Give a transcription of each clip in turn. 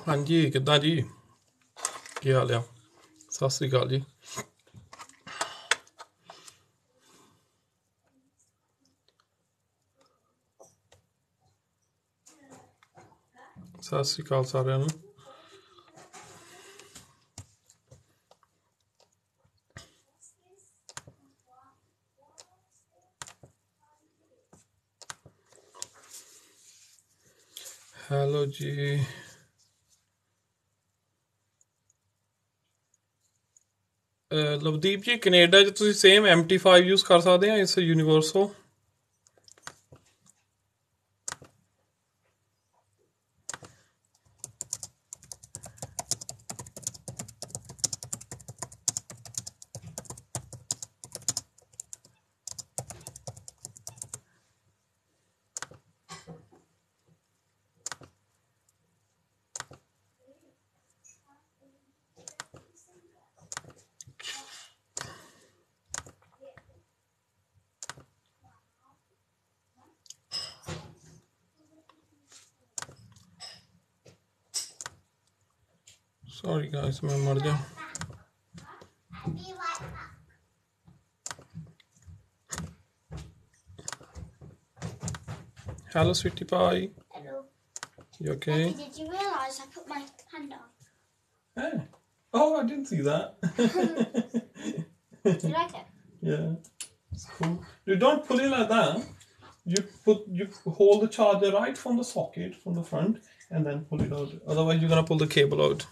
ਹਾਂਜੀ ਕਿੱਦਾਂ ਜੀ ਕੀ ਹਾਲ ਆ ਸਤਿ ਸ੍ਰੀ ਅਕਾਲ ਜੀ ਸਤਿ ਸ੍ਰੀ ਅਕਾਲ ਸਾਰਿਆਂ ਨੂੰ ਹੈਲੋ ਜੀ ਲਵਦੀਪ ਜੀ ਕੈਨੇਡਾ 'ਚ ਤੁਸੀਂ ਸੇਮ MT5 ਯੂਜ਼ ਕਰ ਸਕਦੇ ਆ ਇਸ ਯੂਨੀਵਰਸਲ सॉरी गाइस मैं मर जा Hello sweetie pie Hello. you okay Daddy, did you realise I put my hand on? hey. Oh I didn't see that Do you like it? yeah it's cool you don't pull it like that you hold the charger right from the socket from the front and then pull it out otherwise you're gonna pull the cable out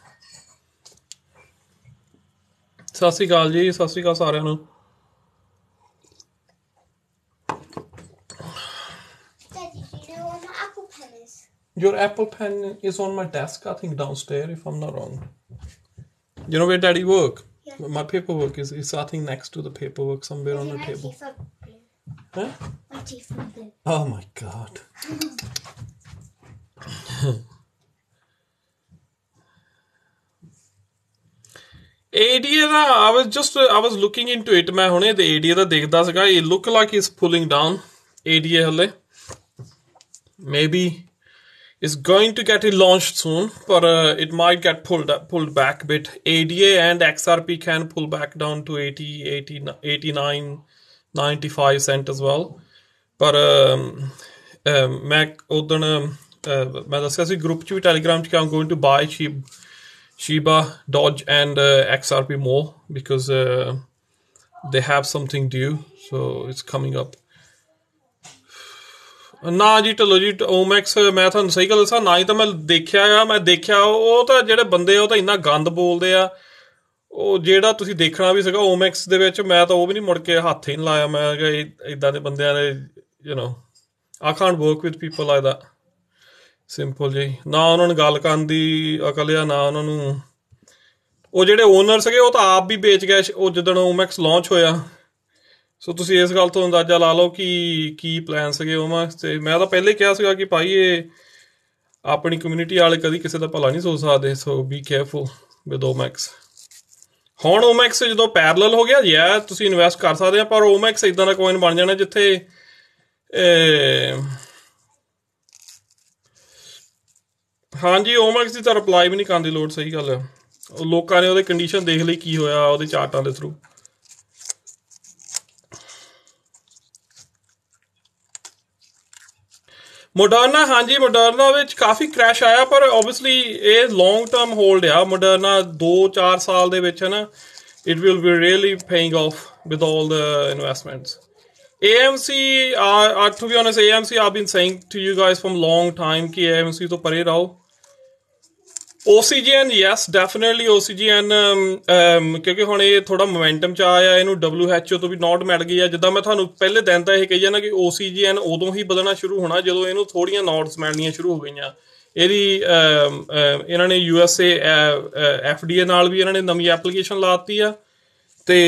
Sat Sri ਅਕਾਲ ਜੀ ਸਤਿ ਸ੍ਰੀ ਅਕਾਲ ਸਾਰਿਆਂ ਨੂੰ Daddy, do you know where my Apple Pen is? Your Apple Pen is on my desk, I think downstairs, if I'm not wrong. You know where Daddy work? Yeah. My paperwork is I think next to the paperwork somewhere on the My table. teeth are blue. Huh? My teeth are blue. Oh my God. ADA the I was looking into it ਮੈਂ ਹੁਣੇ ਤੇ ADA ਦਾ ਦੇਖਦਾ ਸੀਗਾ it look like it's pulling down ADA ਹਲੇ maybe it's going to get it launched soon but it might get pulled back a bit ADA and XRP can pull back down to 89 95 cent as well ਪਰ ਮੈਂ ਉਦੋਂ ਮੈਂ ਦੱਸਿਆ ਸੀ group 'ਚ ਵੀ Telegram 'ਚ ਕਿ I'm going to buy Shiba, Dodge and XRP more because they have something due so it's coming up ਨਾ ਜੀ ਢਿੱਲੋਂ ਜੀ ਓਮੈਕਸ ਮੈਂ ਤੁਹਾਨੂੰ ਸਹੀ ਗੱਲ ਦੱਸਾਂ ਨਾ ਹੀ ਤਾਂ ਮੈਂ ਦੇਖਿਆ ਉਹ ਤਾਂ ਜਿਹੜੇ ਬੰਦੇ ਉਹ ਤਾਂ ਇੰਨਾ ਗੰਦ ਬੋਲਦੇ ਆ ਉਹ ਜਿਹੜਾ ਤੁਸੀਂ ਦੇਖਣਾ ਵੀ ਸੀਗਾ ਓਮੈਕਸ ਦੇ ਵਿੱਚ ਮੈਂ ਤਾਂ ਉਹ ਵੀ ਨਹੀਂ ਮੁੜ ਕੇ ਹੱਥ ਹੀ ਨਹੀਂ ਲਾਇਆ ਮੈਂ ਕਿਹਾ ਇੱਦਾਂ ਦੇ ਬੰਦਿਆਂ ਦੇ I can't work with people like that simple ਜੀ ਨਾ ਉਹਨਾਂ ਨੂੰ ਗੱਲ ਕਰਨ ਦੀ ਅਕਲ ਆ ਨਾ ਉਹਨਾਂ ਨੂੰ ਉਹ ਜਿਹੜੇ ਓਨਰ ਸੀਗੇ ਉਹ ਤਾਂ ਆਪ ਵੀ ਵੇਚ ਗਏ ਉਹ ਜਿੱਦਣ ਓਮੈਕਸ ਲਾਂਚ ਹੋਇਆ ਸੋ ਤੁਸੀਂ ਇਸ ਗੱਲ ਤੋਂ ਅੰਦਾਜ਼ਾ ਲਾ ਲਓ ਕਿ ਕੀ ਪਲਾਨ ਸੀਗੇ ਓਮੈਕਸ ਤੇ ਮੈਂ ਤਾਂ ਪਹਿਲੇ ਕਿਹਾ ਸੀਗਾ ਕਿ ਭਾਈ ਇਹ ਆਪਣੀ ਕਮਿਊਨਿਟੀ ਵਾਲੇ ਕਦੀ ਕਿਸੇ ਦਾ ਭਲਾ ਨਹੀਂ ਸੋਚ ਸਕਦੇ ਸੋ ਬੀ ਕੇਅਰਫੁਲ ਵਿਦ ਓਮੈਕਸ ਹੁਣ ਓਮੈਕਸ ਜਦੋਂ ਪੈਰਲਲ ਹੋ ਗਿਆ ਯਾ ਤੁਸੀਂ ਇਨਵੈਸਟ ਕਰ ਸਕਦੇ ਆ ਪਰ ਓਮੈਕਸ ਇੱਦਾਂ ਦਾ ਕੋਇਨ ਬਣ ਜਾਣਾ ਜਿੱਥੇ ਹਾਂਜੀ ਓਮੈਕਸ ਦੀ ਤਾਂ ਰਿਪਲਾਈ ਵੀ ਨਹੀਂ ਕਰਨ ਦੀ ਲੋੜ ਸਹੀ ਗੱਲ ਆ ਲੋਕਾਂ ਨੇ ਉਹਦੇ ਕੰਡੀਸ਼ਨ ਦੇਖ ਲਈ ਕੀ ਹੋਇਆ ਉਹਦੇ ਚਾਰਟਾਂ ਦੇ ਥਰੂ ਮੋਡਰਨਾ ਹਾਂਜੀ ਮੋਡਰਨਾ ਵਿੱਚ ਕਾਫੀ ਕ੍ਰੈਸ਼ ਆਇਆ ਪਰ ਓਬਵੀਅਸਲੀ ਇਹ ਲੌਂਗ ਟਰਮ ਹੋਲਡ ਆ ਮੋਡਰਨਾ 2-4 ਸਾਲ ਦੇ ਵਿੱਚ ਹੈ ਨਾ it will B really paying of with all the investments AMC to be honest AMC I've been saying to you guys from long time कि AMC तो परे रहो OCGN yes definitely OCGN ਕਿਉਂਕਿ ਹੁਣ ਇਹ ਥੋੜਾ ਮੋਮੈਂਟਮ ਚ ਆਇਆ ਇਹਨੂੰ WHO ਤੋਂ ਵੀ ਨੋਟ ਮਿਲ ਗਈ ਆ ਜਿੱਦਾਂ ਮੈਂ ਤੁਹਾਨੂੰ ਪਹਿਲੇ ਦਿਨ ਤਾਂ ਇਹ ਕਹੀ ਜਾਣਾ ਕਿ OCGN ਉਦੋਂ ਹੀ ਬਦਲਣਾ ਸ਼ੁਰੂ ਹੋਣਾ ਜਦੋਂ ਇਹਨੂੰ ਥੋੜੀਆਂ ਨੋਟਸ ਮਿਲਣੀਆਂ ਸ਼ੁਰੂ ਹੋ ਗਈਆਂ ਇਹਦੀ ਇਹਨਾਂ ਨੇ USA FDA ਨਾਲ ਵੀ ਇਹਨਾਂ ਨੇ ਨਵੀਂ ਐਪਲੀਕੇਸ਼ਨ ਲਾਤੀ ਆ ਤੇ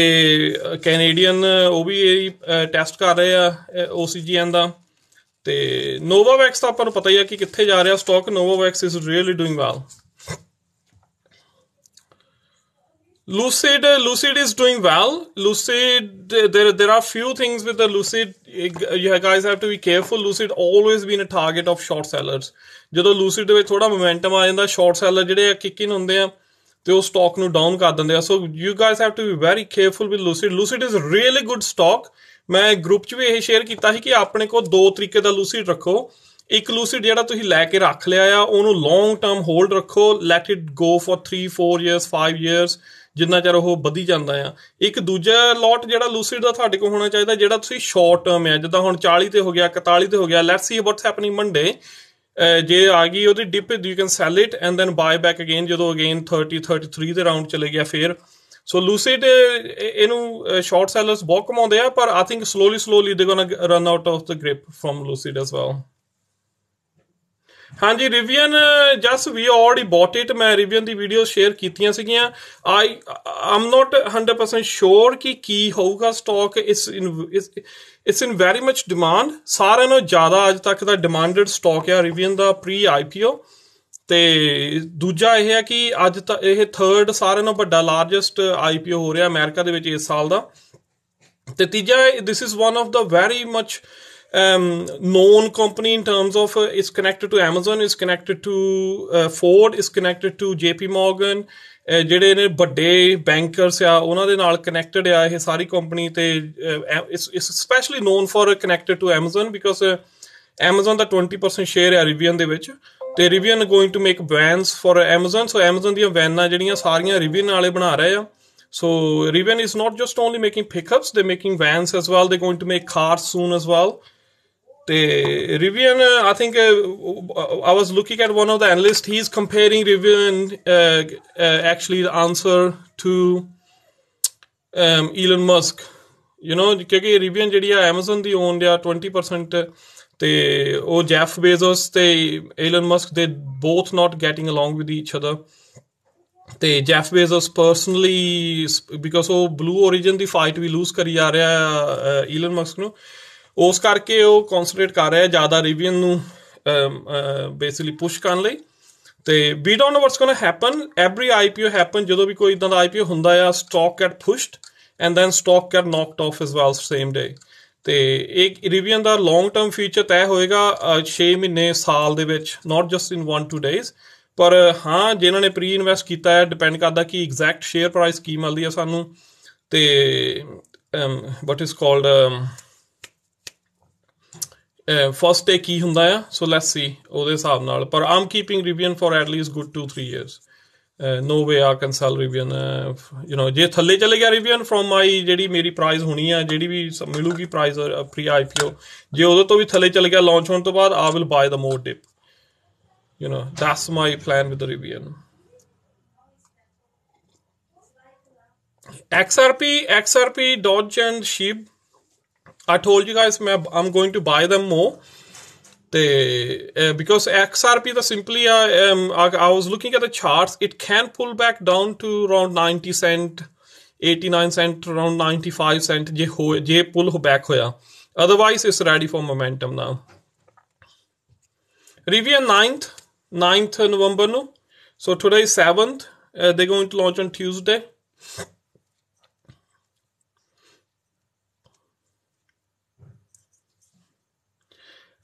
ਕੈਨੇਡੀਅਨ ਉਹ ਵੀ ਇਹ ਟੈਸਟ ਕਰ ਰਹੇ ਆ OCGN ਦਾ ਤੇ ਨੋਵਾਵੈਕਸ ਤਾਂ ਆਪਾਂ ਨੂੰ ਪਤਾ ਹੀ ਆ ਕਿ ਕਿੱਥੇ ਜਾ ਰਿਹਾ stock Novavax is really doing well Lucid is doing well. Lucid, there are few things with the Lucid. You guys have to be careful. Lucid always been a target of short sellers. ਜਦੋਂ Lucid ਦੇ ਵਿੱਚ ਥੋੜਾ momentum ਆ ਜਾਂਦਾ, short seller ਜਿਹੜੇ ਆ ਕਿਕ ਇਨ ਹੁੰਦੇ ਆ ਤੇ ਉਹ ਸਟਾਕ ਨੂੰ ਡਾਊਨ ਕਰ ਦਿੰਦੇ ਆ. So you guys have to be very careful with Lucid. Lucid is really good stock. ਮੈਂ ਗਰੁੱਪ 'ਚ ਵੀ ਇਹ ਸ਼ੇਅਰ ਕੀਤਾ ਸੀ ਕਿ ਆਪਣੇ ਕੋਲ ਦੋ ਤਰੀਕੇ ਦਾ Lucid ਰੱਖੋ. ਇੱਕ Lucid ਜਿਹੜਾ ਤੁਸੀਂ ਲੈ ਕੇ ਰੱਖ ਲਿਆ ਆ ਉਹਨੂੰ ਲੌਂਗ ਟਰਮ ਹੋਲਡ ਰੱਖੋ. Let it go for 3-4 years 5 years ਜਿੰਨਾ ਚਿਰ ਉਹ ਵਧੀ ਜਾਂਦਾ ਆ. ਇੱਕ ਦੂਜਾ ਲੋਟ ਜਿਹੜਾ Lucid ਦਾ ਤੁਹਾਡੇ ਕੋਲ ਹੋਣਾ ਚਾਹੀਦਾ ਜਿਹੜਾ ਤੁਸੀਂ ਸ਼ਾਰਟ ਟਰਮ ਆ, ਜਿੱਦਾਂ ਹੁਣ 40 ਤੇ ਹੋ ਗਿਆ, 41 ਤੇ ਹੋ ਗਿਆ. Let's see what's happening Monday. ਜੇ ਆ ਗਈ ਉਹਦੀ dip, you can sell it and then buy back again ਜਦੋਂ ਅਗੇਨ 30-33 ਦੇ ਰਾਊਂਡ ਚਲੇ ਗਿਆ ਫਿਰ. ਸੋ Lucid ਇਹਨੂੰ ਸ਼ਾਰਟ ਸੈਲਰਸ ਬਹੁਤ ਕਮਾਉਂਦੇ ਆ, ਪਰ I think slowly they gonna run out of the grip from Lucid as well. ਹਾਂਜੀ Rivian, just we already bought it. ਮੈਂ Rivian ਦੀ ਵੀਡੀਓ ਸ਼ੇਅਰ ਕੀਤੀਆਂ ਸੀਗੀਆਂ. ਆਮ ਨੋਟ 100% ਸ਼ੋਰ ਕਿ ਕੀ ਹੋਊਗਾ stock. It's in very much demand. ਸਾਰਿਆਂ ਨਾਲੋਂ ਜ਼ਿਆਦਾ ਅੱਜ ਤੱਕ ਦਾ ਡਿਮਾਂਡਡ ਸਟਾਕ ਆ Rivian ਦਾ ਪ੍ਰੀ IPO. ਤੇ ਦੂਜਾ ਇਹ ਹੈ ਕਿ ਅੱਜ ਤਾਂ ਇਹ ਥਰਡ ਸਾਰਿਆਂ ਨਾਲੋਂ ਵੱਡਾ ਲਾਰਜੈਸਟ IPO ਹੋ ਰਿਹਾ ਅਮਰੀਕਾ ਦੇ ਵਿੱਚ ਇਸ ਸਾਲ ਦਾ. ਤੇ ਤੀਜਾ, this is one of the very much known company in terms of it's connected to Amazon, it's connected to Ford, it's connected to JP Morgan. ਜਿਹੜੇ ਨੇ ਵੱਡੇ ਬੈਂਕਰਸ ਆ ਉਹਨਾਂ ਦੇ ਨਾਲ ਕਨੈਕਟਡ ਆ ਇਹ ਸਾਰੀ ਕੰਪਨੀ. ਤੇ it's especially known for connected to Amazon because Amazon the 20% share ਆ Rivian ਦੇ ਵਿੱਚ. ਤੇ Rivian going to make vans for Amazon. So Amazon ਦੀਆਂ ਵੈਨਾਂ ਜਿਹੜੀਆਂ ਸਾਰੀਆਂ Rivian ਵਾਲੇ ਬਣਾ ਰਹੇ ਆ. So Rivian is not just only making pickups, they're making vans as well. They're going to make cars soon as well. Rivian, I think I was looking at one of the analysts. He's comparing Rivian actually the answer to Elon Musk. You know, ਕਿਉਂਕਿ Rivian ਜਿਹੜੀ ਆ Amazon ਦੀ owned ਆ 20%. ਤੇ ਉਹ Jeff Bezos ਤੇ Elon Musk, they both not getting along with each other. ਤੇ Jeff Bezos personally, because ਉਹ Blue Origin ਦੀ fight ਵੀ lose ਕਰੀ ਜਾ ਰਿਹਾ Elon Musk ਨੂੰ, ਉਸ ਕਰਕੇ ਉਹ ਕਨਸੈਂਟਰੇਟ ਕਰ ਰਿਹਾ ਜ਼ਿਆਦਾ Rivian ਨੂੰ ਬੇਸਿਕਲੀ ਪੁਸ਼ ਕਰਨ ਲਈ. ਤੇ we don't know what's gonna happen. Every IPO happen, ਜਦੋਂ ਵੀ ਕੋਈ ਇੱਦਾਂ ਦਾ IPO ਹੁੰਦਾ ਆ, stock get pushed and then stock get knocked off as well same day. ਤੇ ਇੱਕ Rivian ਦਾ ਲੌਂਗ ਟਰਮ ਫਿਊਚਰ ਤੈਅ ਹੋਏਗਾ 6 ਮਹੀਨੇ ਸਾਲ ਦੇ ਵਿੱਚ, ਨਾਟ ਜਸਟ ਇਨ 1-2 days. ਪਰ ਹਾਂ, ਜਿਨ੍ਹਾਂ ਨੇ ਪ੍ਰੀ ਇਨਵੈਸਟ ਕੀਤਾ ਹੈ, ਡਿਪੈਂਡ ਕਰਦਾ ਕਿ ਐਗਜ਼ੈਕਟ ਸ਼ੇਅਰ ਪ੍ਰਾਈਸ ਕੀ ਮਿਲਦੀ ਹੈ ਸਾਨੂੰ. ਤੇ what is called first day ਕੀ ਹੁੰਦਾ ਆ. ਸੋ ਲੈਟਸ ਸੀ ਉਹਦੇ ਹਿਸਾਬ ਨਾਲ. ਪਰ I'm keeping Rivian for at least good 2-3 years. no way I can sell Rivian. You know, ਜੇ ਥੱਲੇ ਚਲੇ ਗਿਆ Rivian from my ਜਿਹੜੀ ਮੇਰੀ ਪ੍ਰਾਈਸ ਹੋਣੀ ਆ, ਜਿਹੜੀ ਵੀ ਮਿਲੂਗੀ ਪ੍ਰਾਈਸ ਪ੍ਰੀ IPO, ਜੇ ਉਹਦੇ ਤੋਂ ਵੀ ਥੱਲੇ ਚਲੇ ਗਿਆ ਲਾਂਚ ਹੋਣ ਤੋਂ ਬਾਅਦ, I will buy the more dip. You know, that's my plan with the Rivian. XRP, Dodge and Sheep. I told you guys I'm going to buy them more. Because XRP the simply I was looking at the charts, it can pull back down to around 90 cent, 89 cent, around 95 cent je pull back hoya. Otherwise it's ready for momentum now. Rivian 9th November no. So today is 7th. They're going to launch on Tuesday.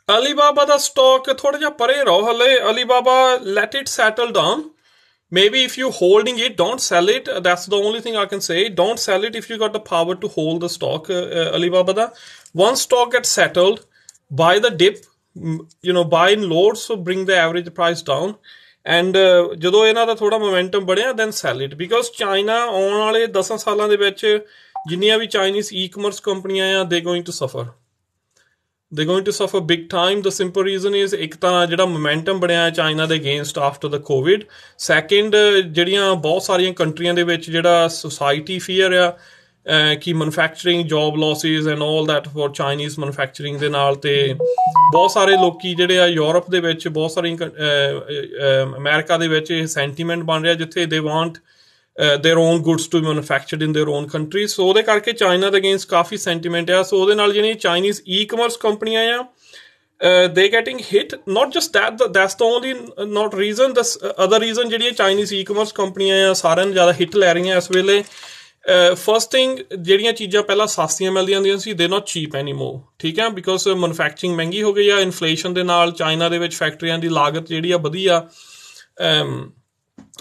Alibaba the stock ਥੋੜਾ ਜਿਹਾ ਪਰੇ ਰਹੋ ਹਲੇ. Alibaba, let it settle down. Maybe if you holding it, don't sell it. That's the only thing I can say. Don't sell it if you got the power to hold the stock. Alibaba da. Once stock gets settled, buy the dip. You know, buy in loads, so bring the average price down. And ਜਦੋਂ ਇਹਨਾਂ ਦਾ ਥੋੜਾ momentum ਬਣਿਆ, then sell it. Because China ਆਉਣ ਵਾਲੇ 10 ਸਾਲਾਂ ਦੇ ਵਿੱਚ ਜਿੰਨੀਆਂ ਵੀ Chinese e-commerce ਕੰਪਨੀਆਂ ਆ, they're going to suffer. They're going to suffer big time. The simple reason is, ਇੱਕ ਤਾਂ ਜਿਹੜਾ ਮੋਮੈਂਟਮ ਬਣਿਆ ਚਾਈਨਾ ਦੇ ਅਗੇਂਸਟ ਆਫਟਰ ਦਾ ਕੋਵਿਡ. ਸੈਕਿੰਡ, ਜਿਹੜੀਆਂ ਬਹੁਤ ਸਾਰੀਆਂ ਕੰਟਰੀਆਂ ਦੇ ਵਿੱਚ ਜਿਹੜਾ ਸੋਸਾਇਟੀ ਫੀਅਰ ਆ ਕਿ manufacturing job losses and all that for Chinese manufacturing ਦੇ ਨਾਲ. ਤੇ ਬਹੁਤ ਸਾਰੇ ਲੋਕੀ ਜਿਹੜੇ ਆ ਯੂਰਪ ਦੇ ਵਿੱਚ, ਬਹੁਤ ਸਾਰੀਆਂ ਅਮਰੀਕਾ ਦੇ ਵਿੱਚ ਇਹ ਸੈਂਟੀਮੈਂਟ ਬਣ ਰਿਹਾ ਜਿੱਥੇ they want their own goods to be manufactured in their own country. So ਉਹਦੇ ਕਰਕੇ ਚਾਈਨਾ ਦੇ ਅਗੇਂਸਟ ਕਾਫੀ ਸੈਂਟੀਮੈਂਟ ਆ. ਸੋ ਉਹਦੇ ਨਾਲ ਜਿਹੜੀਆਂ ਚਾਈਨੀਜ਼ ਈ-ਕਮਰਸ ਕੰਪਨੀਆਂ ਆ, they getting hit. Not just that, that's the only not reason. The other reason ਜਿਹੜੀਆਂ ਚਾਈਨੀਜ਼ ਈ-ਕਮਰਸ ਕੰਪਨੀਆਂ ਆ ਸਾਰਿਆਂ ਨੂੰ ਜ਼ਿਆਦਾ ਹਿੱਟ ਲੈ ਰਹੀਆਂ ਇਸ ਵੇਲੇ। ਫਸਟ ਥਿੰਗ, ਜਿਹੜੀਆਂ ਚੀਜ਼ਾਂ ਪਹਿਲਾਂ ਸਸਤੀਆਂ ਮਿਲਦੀਆਂ ਹੁੰਦੀਆਂ ਸੀ, ਦੇ ਨਾਟ ਚੀਪ ਐਨੀ ਮੋਰ, ਠੀਕ ਹੈ, ਬਿਕੋਜ਼ ਮੈਨੂਫੈਕਚਰਿੰਗ ਮਹਿੰਗੀ ਹੋ ਗਈ ਆ ਇਨਫਲੇਸ਼ਨ ਦੇ ਨਾਲ। ਚਾਈਨਾ ਦੇ ਵਿੱਚ ਫੈਕਟਰੀਆਂ ਦੀ ਲਾਗਤ ਜਿਹੜੀ ਆ ਵਧੀ ਆ।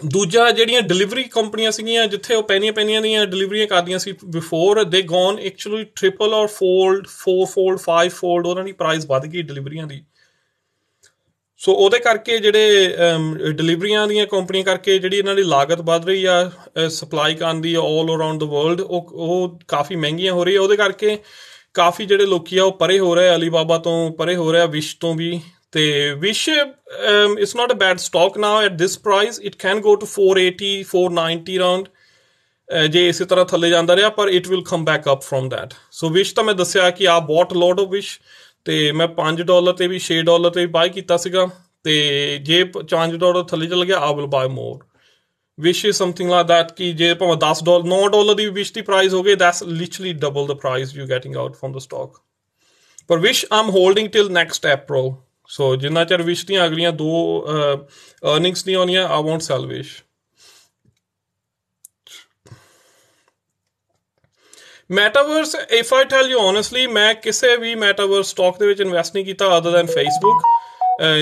ਦੂਜਾ, ਜਿਹੜੀਆਂ ਡਿਲੀਵਰੀ ਕੰਪਨੀਆਂ ਸੀਗੀਆਂ ਜਿੱਥੇ ਉਹ ਪੈਨੀਆਂ ਦੀਆਂ ਡਿਲੀਵਰੀਆਂ ਕਰਦੀਆਂ ਸੀ ਬਿਫੋਰ, ਦੇ ਗੋਨ ਐਕਚੁਅਲੀ ਟ੍ਰਿਪਲ ਔਰ ਫੋਲਡ, 4 fold 5 fold ਉਹਨਾਂ ਦੀ ਪ੍ਰਾਈਸ ਵੱਧ ਗਈ ਡਿਲੀਵਰੀਆਂ ਦੀ। ਸੋ ਉਹਦੇ ਕਰਕੇ ਜਿਹੜੇ ਡਿਲੀਵਰੀਆਂ ਦੀਆਂ ਕੰਪਨੀਆਂ ਕਰਕੇ ਜਿਹੜੀ ਇਹਨਾਂ ਦੀ ਲਾਗਤ ਵੱਧ ਰਹੀ ਆ ਸਪਲਾਈ ਕਰਨ ਦੀ ਆਲ ਅਰਾਊਂਡ ਦ ਵਰਲਡ, ਉਹ ਕਾਫੀ ਮਹਿੰਗੀਆਂ ਹੋ ਰਹੀ ਆ। ਉਹਦੇ ਕਰਕੇ ਕਾਫੀ ਜਿਹੜੇ ਲੋਕੀ ਆ ਉਹ ਪਰੇ ਹੋ ਰਹੇ, ਅਲੀਬਾਬਾ ਤੋਂ ਪਰੇ ਹੋ ਰਿਹਾ, ਵਿਸ਼ ਤੋਂ ਵੀ। ਤੇ Wish it's not a bad stock now at this price, it can go to 480 490 round ਜੇ ਇਸੇ ਤਰ੍ਹਾਂ ਥੱਲੇ ਜਾਂਦਾ ਰਿਹਾ, ਪਰ it will come back up from that. So Wish ਤਾਂ ਮੈਂ ਦੱਸਿਆ ਕਿ ਆ ਬੋਟ ਲੋਡ ਆਫ ਵਿਸ਼, ਤੇ ਮੈਂ $5 ਤੇ ਵੀ $6 ਤੇ ਵੀ ਬਾਏ ਕੀਤਾ ਸੀਗਾ। ਤੇ ਜੇ $5 ਥੱਲੇ ਚੱਲ ਗਿਆ, I will buy more. Which is something like that ਕਿ ਜੇ ਭਾਵੇਂ $10 $9 ਦੀ ਵਿਸ਼ ਦੀ ਪ੍ਰਾਈਸ ਹੋ ਗਈ, that's literally double the price you getting out from the stock. ਪਰ Wish I am holding till next April। So ਜਿੰਨਾ ਚਿਰ ਵਿਸ਼ ਦੀਆਂ ਅਗਲੀਆਂ 2 ਅਰਨਿੰਗਸ ਨਹੀਂ ਆਉਣੀਆਂ, I won't sell Wish. Metaverse, if I tell you honestly, ਮੈਂ ਕਿਸੇ ਵੀ metaverse stock ਦੇ ਵਿੱਚ ਇਨਵੈਸਟ ਨਹੀਂ ਕੀਤਾ other than Facebook.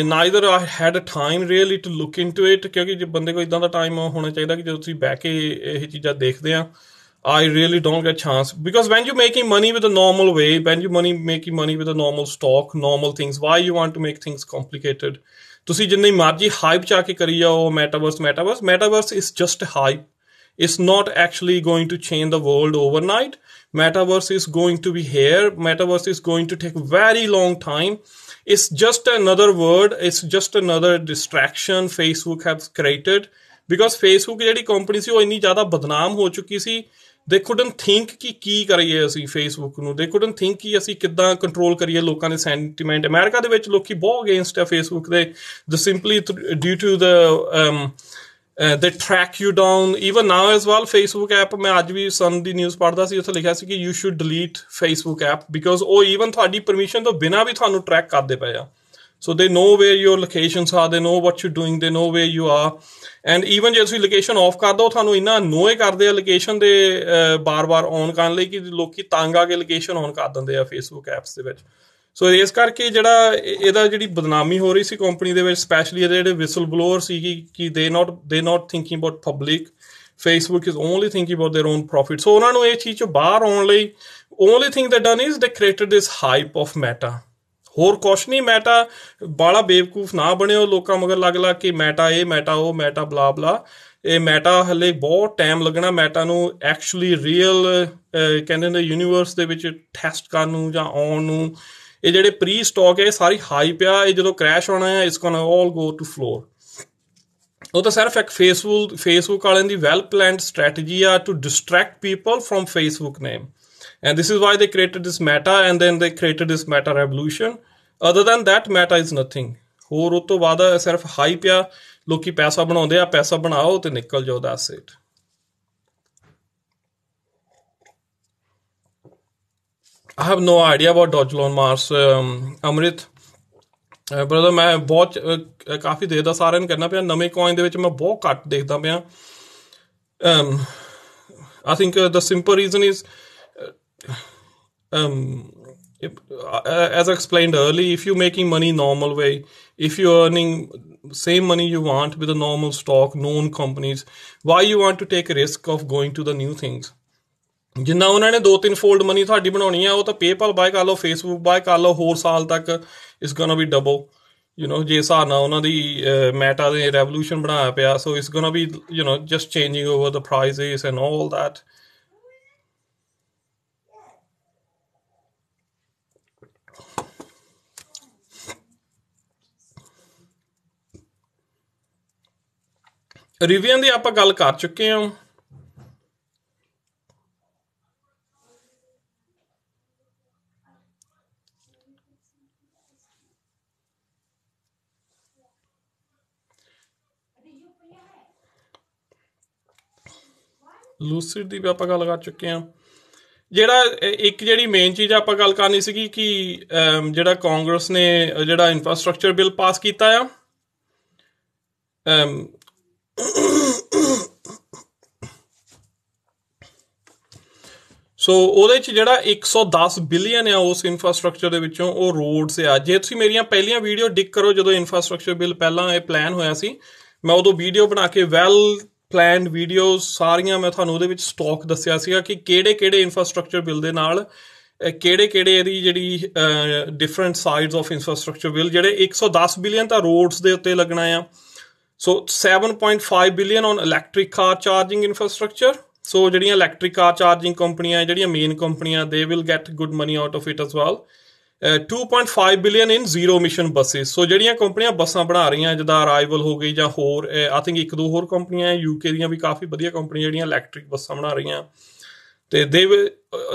Neither I had a time really to look into it, ਕਿਉਂਕਿ ਜੇ ਬੰਦੇ ਕੋਲ ਇੱਦਾਂ ਦਾ ਟਾਈਮ ਹੋਣਾ ਚਾਹੀਦਾ ਕਿ ਜਦੋਂ ਤੁਸੀਂ ਬਹਿ ਕੇ ਇਹ ਚੀਜ਼ਾਂ ਦੇਖਦੇ ਆ। I really don't get chance, because when you're making money with a normal way, when you're making money with a normal stock, normal things, why you want to make things complicated? ਤੁਸੀਂ ਜਿੰਨੀ ਮਰਜ਼ੀ hype ਚਾ ਕੇ ਕਰੀ ਜਾਓ metaverse is just a hype. It's not actually going to change the world overnight. Metaverse is going to be here. Metaverse is going to take a very long time. It's just another word. It's just another distraction Facebook has created. Because Facebook ਜਿਹੜੀ company ਸੀ ਉਹ ਇੰਨੀ ਜ਼ਿਆਦਾ ਬਦਨਾਮ ਹੋ ਚੁੱਕੀ ਸੀ, they couldn't think ਕਿ ਕੀ ਕਰੀਏ ਅਸੀਂ ਫੇਸਬੁੱਕ ਨੂੰ। they couldn't think ਕਿ ਅਸੀਂ ਕਿੱਦਾਂ ਕੰਟਰੋਲ ਕਰੀਏ ਲੋਕਾਂ ਦੇ ਸੈਂਟੀਮੈਂਟ। ਅਮਰੀਕਾ ਦੇ ਵਿੱਚ ਲੋਕੀ ਬਹੁਤ ਅਗੇਂਸਟ ਆ ਫੇਸਬੁੱਕ ਦੇ, simply due to they track you down. Even now as well, Facebook app, ਮੈਂ ਅੱਜ ਵੀ ਸਨ ਦੀ ਨਿਊਜ਼ ਪੜ੍ਹਦਾ ਸੀ, ਉੱਥੇ ਲਿਖਿਆ ਸੀ ਕਿ you should delete Facebook app because ਉਹ even ਤੁਹਾਡੀ ਪਰਮਿਸ਼ਨ ਤੋਂ ਬਿਨਾਂ ਵੀ ਤੁਹਾਨੂੰ ਟਰੈਕ ਕਰਦੇ ਪਏ ਆ। So they know where your locations are, they know what you're doing, they know where you are. And even ਜੇ ਤੁਸੀਂ ਲੋਕੇਸ਼ਨ ਆਫ ਕਰ ਦਿਓ, ਤੁਹਾਨੂੰ ਇੰਨਾ ਨੋਏ ਕਰਦੇ ਆ ਲੋਕੇਸ਼ਨ ਦੇ ਬਾਰ-ਬਾਰ ਔਨ ਕਰਨ ਲਈ ਕਿ ਲੋਕੀ ਤੰਗ ਆ ਕੇ ਲੋਕੇਸ਼ਨ ਔਨ ਕਰ ਦਿੰਦੇ ਆ ਫੇਸਬੁੱਕ ਐਪਸ ਦੇ ਵਿੱਚ। ਸੋ ਇਸ ਕਰਕੇ ਜਿਹੜਾ ਇਹਦਾ ਜਿਹੜੀ ਬਦਨਾਮੀ ਹੋ ਰਹੀ ਸੀ ਕੰਪਨੀ ਦੇ ਵਿੱਚ, ਸਪੈਸ਼ਲੀ ਇਹਦੇ ਜਿਹੜੇ ਵਿਸਲ ਬਲੋਅਰ ਸੀ ਕਿ they not thinking about public, Facebook is only thinking about their own profit. So ਉਹਨਾਂ ਨੂੰ ਇਹ ਚੀਜ਼ 'ਚੋਂ ਬਾਹਰ ਆਉਣ ਲਈ only thing they done is they created this hype of Meta. ਹੋਰ ਕੁਛ ਨਹੀਂ। ਮੈਟਾ ਬਾਹਲਾ ਬੇਵਕੂਫ ਨਾ ਬਣਿਓ ਲੋਕਾਂ ਮਗਰ ਲੱਗ ਕੇ ਮੈਟਾ ਇਹ ਮੈਟਾ ਉਹ ਮੈਟਾ ਬਲਾ ਬਲਾ। ਇਹ ਮੈਟਾ ਹਲੇ ਬਹੁਤ ਟਾਈਮ ਲੱਗਣਾ ਮੈਟਾ ਨੂੰ ਐਕਚੁਅਲੀ ਰੀਅਲ ਕਹਿੰਦੇ ਨੇ ਯੂਨੀਵਰਸ ਦੇ ਵਿੱਚ ਟੈਸਟ ਕਰਨ ਨੂੰ ਜਾਂ ਆਉਣ ਨੂੰ। ਇਹ ਜਿਹੜੇ ਪ੍ਰੀ ਸਟਾਕ ਹੈ ਇਹ ਸਾਰੀ ਹਾਈਪ ਆ, ਇਹ ਜਦੋਂ ਕ੍ਰੈਸ਼ ਹੋਣਾ ਹੈ it's gonna all go to floor. ਉਹ ਤਾਂ ਸਿਰਫ ਇੱਕ ਫੇਸਬੁੱਕ ਵਾਲਿਆਂ ਦੀ ਵੈਲ ਪਲੈਨਡ ਸਟ੍ਰੈਟਜੀ ਆ to distract people from Facebook name. And this is why they created this Meta, and then they created this Meta revolution. Other than that, Meta is nothing. ਹੋਰ ਉਸ ਤੋਂ ਬਾਅਦ ਸਿਰਫ hype ਆ, ਲੋਕੀ ਪੈਸਾ ਬਣਾਉਂਦੇ ਆ, ਪੈਸਾ ਬਣਾਓ ਤੇ ਨਿਕਲ ਜਾਓ, that's it. I have no idea about Dogecoin Mars. Amrit, brother, ਮੈਂ ਬਹੁਤ ਕਾਫੀ ਦੇਰ ਦਾ ਸਾਰਿਆਂ ਨੂੰ ਕਹਿਣਾ ਪਿਆ, ਨਵੇਂ ਕੋਇਨ ਦੇ ਵਿੱਚ ਮੈਂ ਬਹੁਤ ਘੱਟ ਦੇਖਦਾ ਪਿਆ। I think the simple reason is as I explained earlier, if you're making money normal way, if you're earning same money you want with a normal stock, known companies, why you want to take a risk of going to the new things? ਜਿੰਨਾ ਉਹਨਾਂ ਨੇ 2-3 fold money ਤੁਹਾਡੀ ਬਣਾਉਣੀ ਆ, ਉਹ ਤਾਂ PayPal bye ਕਰ ਲਓ, Facebook ਬਾਏ ਕਰ ਲਓ, ਹੋਰ ਸਾਲ ਤੱਕ it's gonna be double. ਜੇ ਹਿਸਾਬ ਨਾਲ ਉਹਨਾਂ ਦੀ ਮੈਟਾ ਦੇ ਰੈਵੋਲੂਸ਼ਨ ਬਣਾਇਆ ਪਿਆ, so it's gonna be just changing over the prices and all that. ਰਿਵਿਊਆਂ ਦੀ ਆਪਾਂ ਗੱਲ ਕਰ ਚੁੱਕੇ ਹਾਂ। ਲੂਸਿਡ ਦੀ ਵੀ ਆਪਾਂ ਗੱਲ ਕਰ ਚੁੱਕੇ ਹਾਂ। ਜਿਹੜਾ ਇੱਕ ਜਿਹੜੀ ਮੇਨ ਚੀਜ਼ ਆਪਾਂ ਗੱਲ ਕਰਨੀ ਸੀਗੀ ਕਿ ਜਿਹੜਾ ਕਾਂਗਰਸ ਨੇ ਜਿਹੜਾ ਇਨਫਰਾਸਟ੍ਰਕਚਰ ਬਿੱਲ ਪਾਸ ਕੀਤਾ ਆ ਸੋ ਉਹਦੇ 'ਚ ਜਿਹੜਾ 110 ਬਿਲੀਅਨ ਆ ਉਸ ਇਨਫਰਾਸਟ੍ਰਕਚਰ ਦੇ ਵਿੱਚੋਂ ਉਹ ਰੋਡਸ ਆ। ਜੇ ਤੁਸੀਂ ਮੇਰੀਆਂ ਪਹਿਲੀਆਂ ਵੀਡੀਓ ਡਿਕ ਕਰੋ ਜਦੋਂ ਇਨਫਰਾਸਟ੍ਰਕਚਰ ਬਿੱਲ ਪਹਿਲਾਂ ਇਹ ਪਲਾਨ ਹੋਇਆ ਸੀ, ਮੈਂ ਉਦੋਂ ਵੀਡੀਓ ਬਣਾ ਕੇ ਵੈਲ ਪਲੈਨਡ ਵੀਡੀਓਜ਼ ਸਾਰੀਆਂ ਮੈਂ ਤੁਹਾਨੂੰ ਉਹਦੇ ਵਿੱਚ ਸਟਾਕ ਦੱਸਿਆ ਸੀਗਾ ਕਿ ਕਿਹੜੇ ਇਨਫਰਾਸਟ੍ਰਕਚਰ ਬਿੱਲ ਦੇ ਨਾਲ ਕਿਹੜੇ ਇਹਦੀ ਜਿਹੜੀ different sides of infrastructure bill ਜਿਹੜੇ 110 ਬਿਲੀਅਨ ਤਾਂ ਰੋਡਸ ਦੇ ਉੱਤੇ ਲੱਗਣਾ ਆ। So 7.5 billion on electric car charging infrastructure. So ਜਿਹੜੀਆਂ ਇਲੈਕਟ੍ਰਿਕ ਕਾਰ ਚਾਰਜਿੰਗ ਕੰਪਨੀਆਂ ਜਿਹੜੀਆਂ ਮੇਨ ਕੰਪਨੀਆਂ ਦੇ will get good money out of it as well. 2.5 billion in zero emission buses. So ਜਿਹੜੀਆਂ ਕੰਪਨੀਆਂ ਬੱਸਾਂ ਬਣਾ ਰਹੀਆਂ ਜਿੱਦਾਂ ਅਰਾਈਵਲ ਹੋ ਗਈ ਜਾਂ ਹੋਰ ਆਈ ਥਿੰਕ 1-2 ਹੋਰ ਕੰਪਨੀਆਂ UK ਦੀਆਂ ਵੀ ਕਾਫੀ ਵਧੀਆ ਕੰਪਨੀਆਂ ਜਿਹੜੀਆਂ ਇਲੈਕਟ੍ਰਿਕ ਬੱਸਾਂ ਬਣਾ ਰਹੀਆਂ। ਤੇ ਦੇ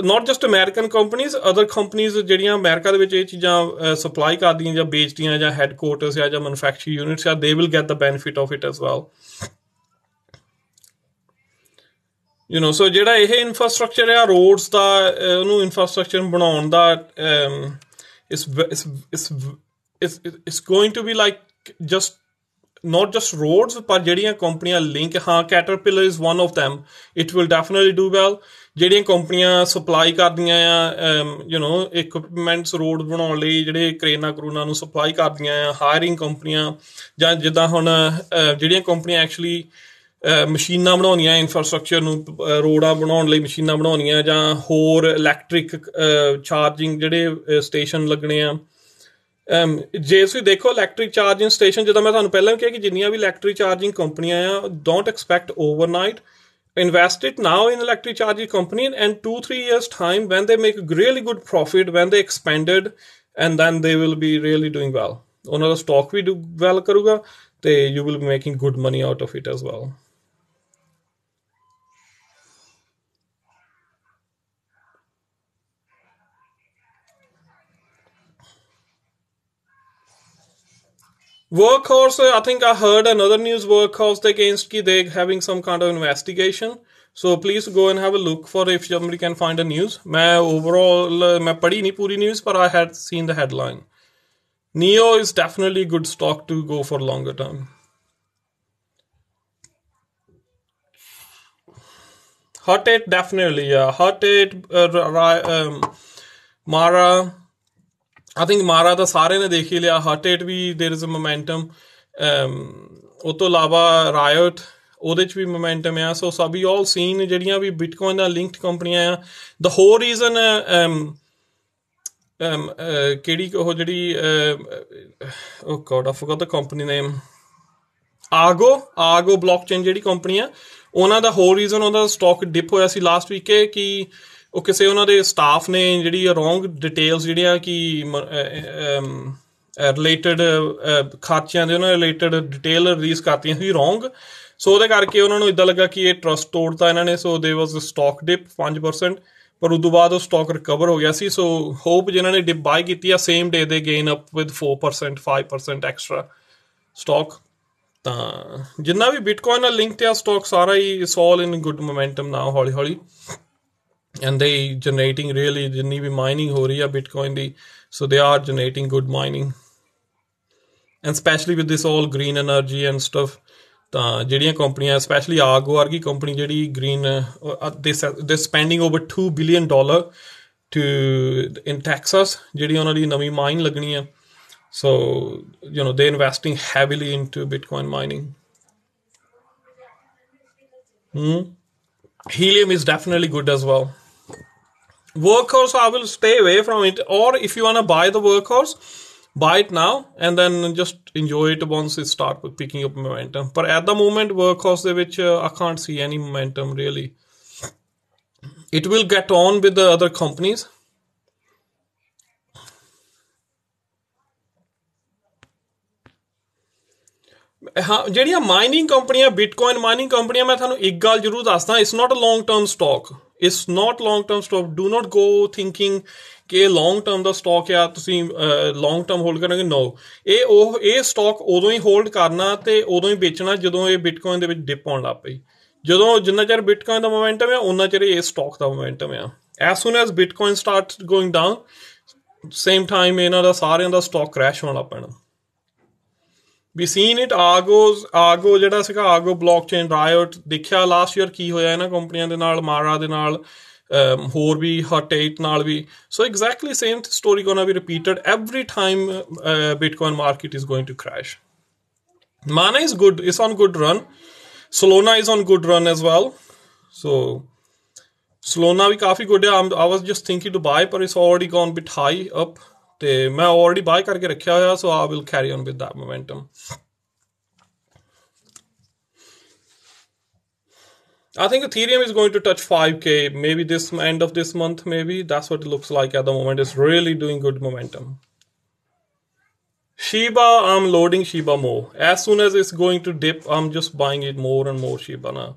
not just American companies, other companies ਜਿਹੜੀਆਂ ਅਮਰੀਕਾ ਦੇ ਵਿੱਚ ਇਹ ਚੀਜ਼ਾਂ ਸਪਲਾਈ ਕਰਦੀਆਂ ਜਾਂ ਵੇਚਦੀਆਂ ਜਾਂ ਹੈਡਕੁਆਟਰਸ ਆ ਜਾਂ ਮੈਨੂਫੈਕਚਰਿੰਗ ਯੂਨਿਟਸ ਆ, they will get the benefit of it as well. So ਜਿਹੜਾ ਇਹ ਇਨਫਰਾਸਟ੍ਰਕਚਰ ਆ ਰੋਡਸ ਦਾ, ਉਹਨੂੰ ਇਨਫਰਾਸਟ੍ਰਕਚਰ ਬਣਾਉਣ ਦਾ it's going to be like not just roads, ਪਰ ਜਿਹੜੀਆਂ ਕੰਪਨੀਆਂ ਲਿੰਕ, ਹਾਂ Caterpillar is one of them, it will definitely do well। ਜਿਹੜੀਆਂ ਕੰਪਨੀਆਂ ਸਪਲਾਈ ਕਰਦੀਆਂ ਆ ਇਕਵਿਪਮੈਂਟਸ ਰੋਡ ਬਣਾਉਣ ਲਈ, ਜਿਹੜੇ ਕਰੇਨਾਂ ਨੂੰ ਸਪਲਾਈ ਕਰਦੀਆਂ ਆ, ਹਾਇਰਿੰਗ ਕੰਪਨੀਆਂ, ਜਾਂ ਜਿੱਦਾਂ ਹੁਣ ਜਿਹੜੀਆਂ ਕੰਪਨੀਆਂ ਐਕਚੁਅਲੀ ਮਸ਼ੀਨਾਂ ਬਣਾਉਣੀਆਂ ਇਨਫਰਾਸਟ੍ਰਕਚਰ ਨੂੰ ਰੋਡਾਂ ਬਣਾਉਣ ਲਈ ਮਸ਼ੀਨਾਂ ਬਣਾਉਣੀਆਂ, ਜਾਂ ਹੋਰ ਇਲੈਕਟ੍ਰਿਕ ਚਾਰਜਿੰਗ ਜਿਹੜੇ ਸਟੇਸ਼ਨ ਲੱਗਣੇ ਆ। ਜੇ ਤੁਸੀਂ ਦੇਖੋ ਇਲੈਕਟ੍ਰਿਕ ਚਾਰਜਿੰਗ ਸਟੇਸ਼ਨ, ਜਿੱਦਾਂ ਮੈਂ ਤੁਹਾਨੂੰ ਪਹਿਲਾਂ ਵੀ ਕਿਹਾ ਕਿ ਜਿੰਨੀਆਂ ਵੀ ਇਲੈਕਟ੍ਰਿਕ ਚਾਰਜਿੰਗ ਕੰਪਨੀਆਂ ਆ, don't expect overnight, invest it now in electric charging company, and 2-3 years time when they make really good profit, when they expanded, and then they will be really doing well, ਉਹਨਾਂ ਦਾ stock we do well ਕਰੂਗਾ ਤੇ you will be making good money out of it as well। Workhorse, I think I heard another news, Workhorse against ki they having some kind of investigation, so please go and have a look for if somebody can find a news। मैं overall मैं पढ़ी नहीं पूरी news, but I had seen the headline। NIO is definitely a good stock to go for longer term। Hut 8 definitely, yeah, Hut 8, Mara, I think Mara ਦਾ ਸਾਰਿਆਂ ਨੇ ਦੇਖ ਹੀ ਲਿਆ, Hut 8 we there is a momentum। ਉਹ ਤੋਂ ਇਲਾਵਾ Riot, ਉਹਦੇ 'ਚ ਵੀ momentum ਆ। ਸੋ ਸਭ ਆਲ ਸੀਨ ਜਿਹੜੀਆਂ ਵੀ ਬਿਟਕੋਇਨ ਨਾਲ ਲਿੰਕਡ ਕੰਪਨੀਆਂ ਆ, the whole reason ਕਿਹੜੀ ਉਹ ਜਿਹੜੀ oh God I forgot the company name, Argo blockchain ਜਿਹੜੀ ਕੰਪਨੀ ਆ, ਉਹਨਾਂ ਦਾ ਹੋਰ ਰੀਜ਼ਨ ਉਹਦਾ ਸਟਾਕ ਡਿਪ ਹੋਇਆ ਸੀ ਲਾਸਟ ਵੀਕ ਕਿ ਉਹ ਕਿਸੇ ਉਹਨਾਂ ਦੇ ਸਟਾਫ ਨੇ ਜਿਹੜੀ ਰੋਂਗ ਡਿਟੇਲਸ ਜਿਹੜੀਆਂ ਕਿ ਰਿਲੇਟਡ ਖਾਤਿਆਂ ਦੇ ਉਹਨਾਂ ਰਿਲੇਟਡ ਡਿਟੇਲ ਰਿਲੀਜ਼ ਕਰਤੀਆਂ ਸੀ ਰੋਂਗ। ਸੋ ਉਹਦੇ ਕਰਕੇ ਉਹਨਾਂ ਨੂੰ ਇੱਦਾਂ ਲੱਗਾ ਕਿ ਇਹ ਟਰਸਟ ਤੋੜਤਾ ਇਹਨਾਂ ਨੇ। ਸੋ ਦੇ ਵਾਜ਼ ਸਟਾਕ ਡਿਪ 5%, ਪਰ ਉਦੋਂ ਬਾਅਦ ਉਹ ਸਟਾਕ ਰਿਕਵਰ ਹੋ ਗਿਆ ਸੀ। ਸੋ ਹੋਪ ਜਿਨ੍ਹਾਂ ਨੇ ਡਿਪ ਬਾਈ ਕੀਤੀ ਆ, ਸੇਮ ਡੇ ਦੇ gain up with 4% 5% extra stock. ਤਾਂ ਜਿੰਨਾ ਵੀ ਬਿਟਕੋਇਨ ਨਾਲ ਲਿੰਕ ਤੇ ਆ ਸਟਾਕ ਸਾਰਾ ਹੀ it's all in good momentum now ਹੌਲੀ ਹੌਲੀ, and they generating really ਜਿੰਨੀ ਵੀ ਮਾਈਨਿੰਗ ਹੋ ਰਹੀ ਆ Bitcoin the, so they are generating good mining, and especially with this all green energy and stuff। ਤਾਂ ਜਿਹੜੀਆਂ ਕੰਪਨੀਆਂ ਸਪੈਸ਼ਲੀ ਆਰਗੋ ਵਰਗੀ ਕੰਪਨੀ ਜਿਹੜੀ green, they spending over $2 billion to in Texas ਜਿਹੜੀ ਉਹਨਾਂ ਦੀ ਨਵੀਂ ਮਾਈਨ ਲੱਗਣੀ ਆ। So they're investing heavily into Bitcoin mining। Helium is definitely good as well। Workhorse, I will stay away from it, or if you want to buy the Workhorse, buy it now and then just enjoy it once it start picking up momentum। But at the moment Workhorse de vich I can't see any momentum really। It will get on with the other companies। ਹਾਂ ਜਿਹੜੀਆਂ mining ਕੰਪਨੀਆਂ, Bitcoin mining ਕੰਪਨੀਆਂ, ਮੈਂ ਤੁਹਾਨੂੰ ਇੱਕ ਗੱਲ ਜ਼ਰੂਰ ਦੱਸਦਾ, it's not a long term stock, it's not long term stock. Do not go thinking ਕਿ ਇਹ ਲੌਂਗ ਟਰਮ ਦਾ ਸਟਾਕ ਆ, ਤੁਸੀਂ ਲੌਂਗ ਟਰਮ ਹੋਲਡ ਕਰੋਗੇ। ਨੋ, ਇਹ ਸਟਾਕ ਉਦੋਂ ਹੀ ਹੋਲਡ ਕਰਨਾ ਤੇ ਉਦੋਂ ਹੀ ਵੇਚਣਾ ਜਦੋਂ ਇਹ ਬਿਟਕੋਇਨ ਦੇ ਵਿੱਚ ਡਿਪ ਆਉਣ ਲੱਗ ਪਈ। ਜਿੰਨਾ ਚਿਰ ਬਿਟਕੋਇਨ ਦਾ ਮੋਮੈਂਟਮ ਆ, ਉਹਨਾਂ ਚਿਰ ਇਹ ਸਟਾਕ ਦਾ ਮੋਮੈਂਟਮ ਆ। As soon as Bitcoin starts going down, same time ਇਹਨਾਂ ਦਾ ਸਾਰਿਆਂ ਦਾ ਸਟਾਕ ਕ੍ਰੈਸ਼ ਹੋਣ ਲੱਗ ਪੈਣਾ। ਵੀ ਸੀਨ ਇਟ ਆਰਗੋ ਜਿਹੜਾ ਸੀਗਾ ਆਰਗੋ ਬਲੌਕਚੇਨ ਰਾਇਟ ਦੇਖਿਆ ਲਾਸਟ ਈਅਰ ਕੀ ਹੋਇਆ ਇਹਨਾਂ ਕੰਪਨੀਆਂ ਦੇ ਨਾਲ, ਮਾਰਾ ਦੇ ਨਾਲ, ਹੋਰ ਵੀ ਹਟ8 ਨਾਲ ਵੀ। So exactly same story gonna be repeated every time Bitcoin market is going to crash. Mana is good, it's on good run. Solana is on good run as well. So Solana we coffee good ਹੈ। I was just thinking to buy but it's already gone bit high up ਤੇ ਮੈਂ already buy ਕਰਕੇ ਰੱਖਿਆ ਹੋਇਆ, so I will carry on with that momentum. I think Ethereum is going to touch 5k maybe this end of this month, maybe that's what it looks like at the moment. It's really doing good momentum. Shiba, I'm loading Shiba more. As soon as it's going to dip, I'm just buying it more and more Shiba now.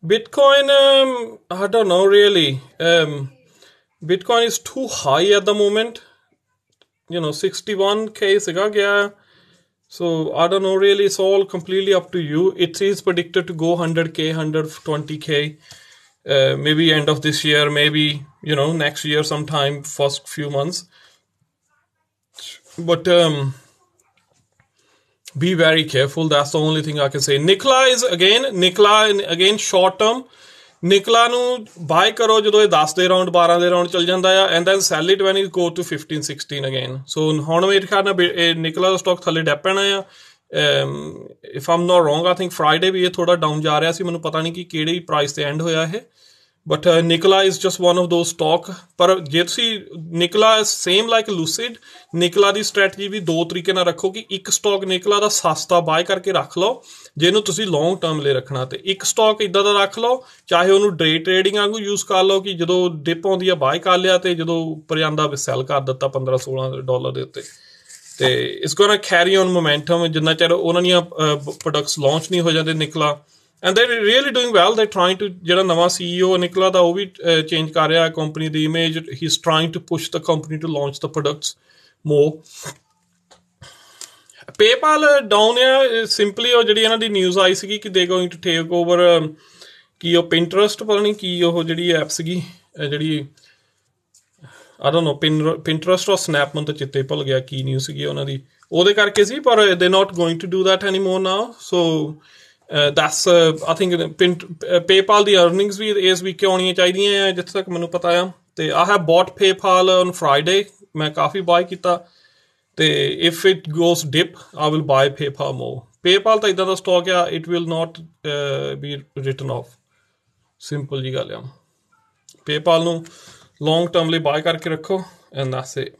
Bitcoin, I don't know really. Bitcoin is too high at the moment. 61k siga gaya. So I don't know really. It's all completely up to you. It is predicted to go 100k, 120k. Maybe end of this year, maybe next year sometime, first few months. But be very careful. That's the only thing I can say. Nikola again short term. Nikola ਨੂੰ buy ਕਰੋ ਜਦੋਂ ਇਹ 10 ਦੇ round 12 ਦੇ round ਚੱਲ ਜਾਂਦਾ ਆ, and then sell it when it go to 15 16 again. So ਹੁਣ ਮੇਰੇ ਖਿਆਲ ਨਾਲ Nikola ਦਾ ਸਟਾਕ ਥੱਲੇ ਡਿਪ ਪੈਣਾ ਆ। if I'm not wrong, I think Friday ਵੀ ਇਹ ਥੋੜਾ ਡਾਊਨ ਜਾ ਰਿਹਾ ਸੀ, ਮੈਨੂੰ ਪਤਾ ਨਹੀਂ ਕਿ ਕਿਹੜੀ ਪ੍ਰਾਈਸ ਤੇ ਐਂਡ ਹੋਇਆ ਇਹ। But Nikola is just one of those stock. ਪਰ ਜੇ ਤੁਸੀਂ Nikola same like Lucid, Nikola ਦੀ ਸਟ੍ਰੈਟਜੀ ਵੀ ਦੋ ਤਰੀਕੇ ਨਾਲ ਰੱਖੋ ਕਿ ਇੱਕ ਸਟਾਕ Nikola ਦਾ ਸਸਤਾ ਬਾਏ ਕਰਕੇ ਰੱਖ ਲਓ ਜਿਹਨੂੰ ਤੁਸੀਂ ਲੌਂਗ ਟਰਮ ਲਈ ਰੱਖਣਾ, ਤੇ ਇੱਕ ਸਟਾਕ ਇਦਾਂ ਦਾ ਰੱਖ ਲਓ ਚਾਹੇ ਉਹਨੂੰ ਡੇ ਟ੍ਰੇਡਿੰਗ ਵਾਂਗੂ ਯੂਜ਼ ਕਰ ਲਓ ਕਿ ਜਦੋਂ ਡਿਪ ਆਉਂਦੀ ਆ ਬਾਏ ਕਰ ਲਿਆ ਤੇ ਜਦੋਂ ਉੱਪਰ ਜਾਂਦਾ ਸੈਲ ਕਰ ਦਿੱਤਾ $15-16 ਦੇ ਉੱਤੇ। ਤੇ ਇਟਸ ਗੋਣਾ ਕੈਰੀ ਔਨ ਮੋਮੈਂਟਮ ਜਿੰਨਾ ਚਿਰ ਉਹਨਾਂ ਦੀਆਂ ਪ੍ਰੋਡਕਟਸ ਲਾਂਚ ਨਹੀਂ ਹੋ ਜਾਂਦੇ Nikola। And they're really doing well. They're trying to ਜਿਹੜਾ ਨਵਾਂ CEO Nikola ਦਾ ਉਹ ਵੀ ਚੇਂਜ ਕਰ ਰਿਹਾ company the image. He's trying to push the company to launch the products more. PayPal down ਆ ਸਿੰਪਲੀ ਉਹ ਜਿਹੜੀ ਇਹਨਾਂ ਦੀ ਨਿਊਜ਼ ਆਈ ਸੀਗੀ ਕਿ they going to take over ਕੀ ਉਹ Pinterest ਪਤਾ ਨਹੀਂ ਕੀ ਉਹ ਜਿਹੜੀ ਐਪ ਸੀਗੀ ਜਿਹੜੀ I don't know Pinterest or Snap, ਮੈਨੂੰ ਤਾਂ ਚਿੱਤੇ ਭੁੱਲ ਗਿਆ ਕੀ ਨਿਊਜ਼ ਸੀਗੀ ਉਹਨਾਂ ਦੀ, ਉਹਦੇ ਕਰਕੇ ਸੀ। ਪਰ they're not going to do that anymore now. So that's I think PayPal the earnings ਵੀ ਇਸ ਵੀਕ ਆਉਣੀਆਂ ਚਾਹੀਦੀਆਂ ਜਿੱਥੇ ਤੱਕ ਮੈਨੂੰ ਪਤਾ ਆ। ਤੇ I have bought PayPal on Friday, ਮੈਂ ਕਾਫੀ ਬਾਏ ਕੀਤਾ। ਤੇ if it goes dip, I will buy PayPal more. PayPal ਤਾਂ ਇਦਾਂ ਦਾ ਸਟਾਕ ਆ, it will not be written off. Simple ਜੀ ਗੱਲ ਆ। PayPal ਨੂੰ ਲੌਂਗ ਟਰਮ ਲਈ ਬਾਏ ਕਰਕੇ ਰੱਖੋ and that's it.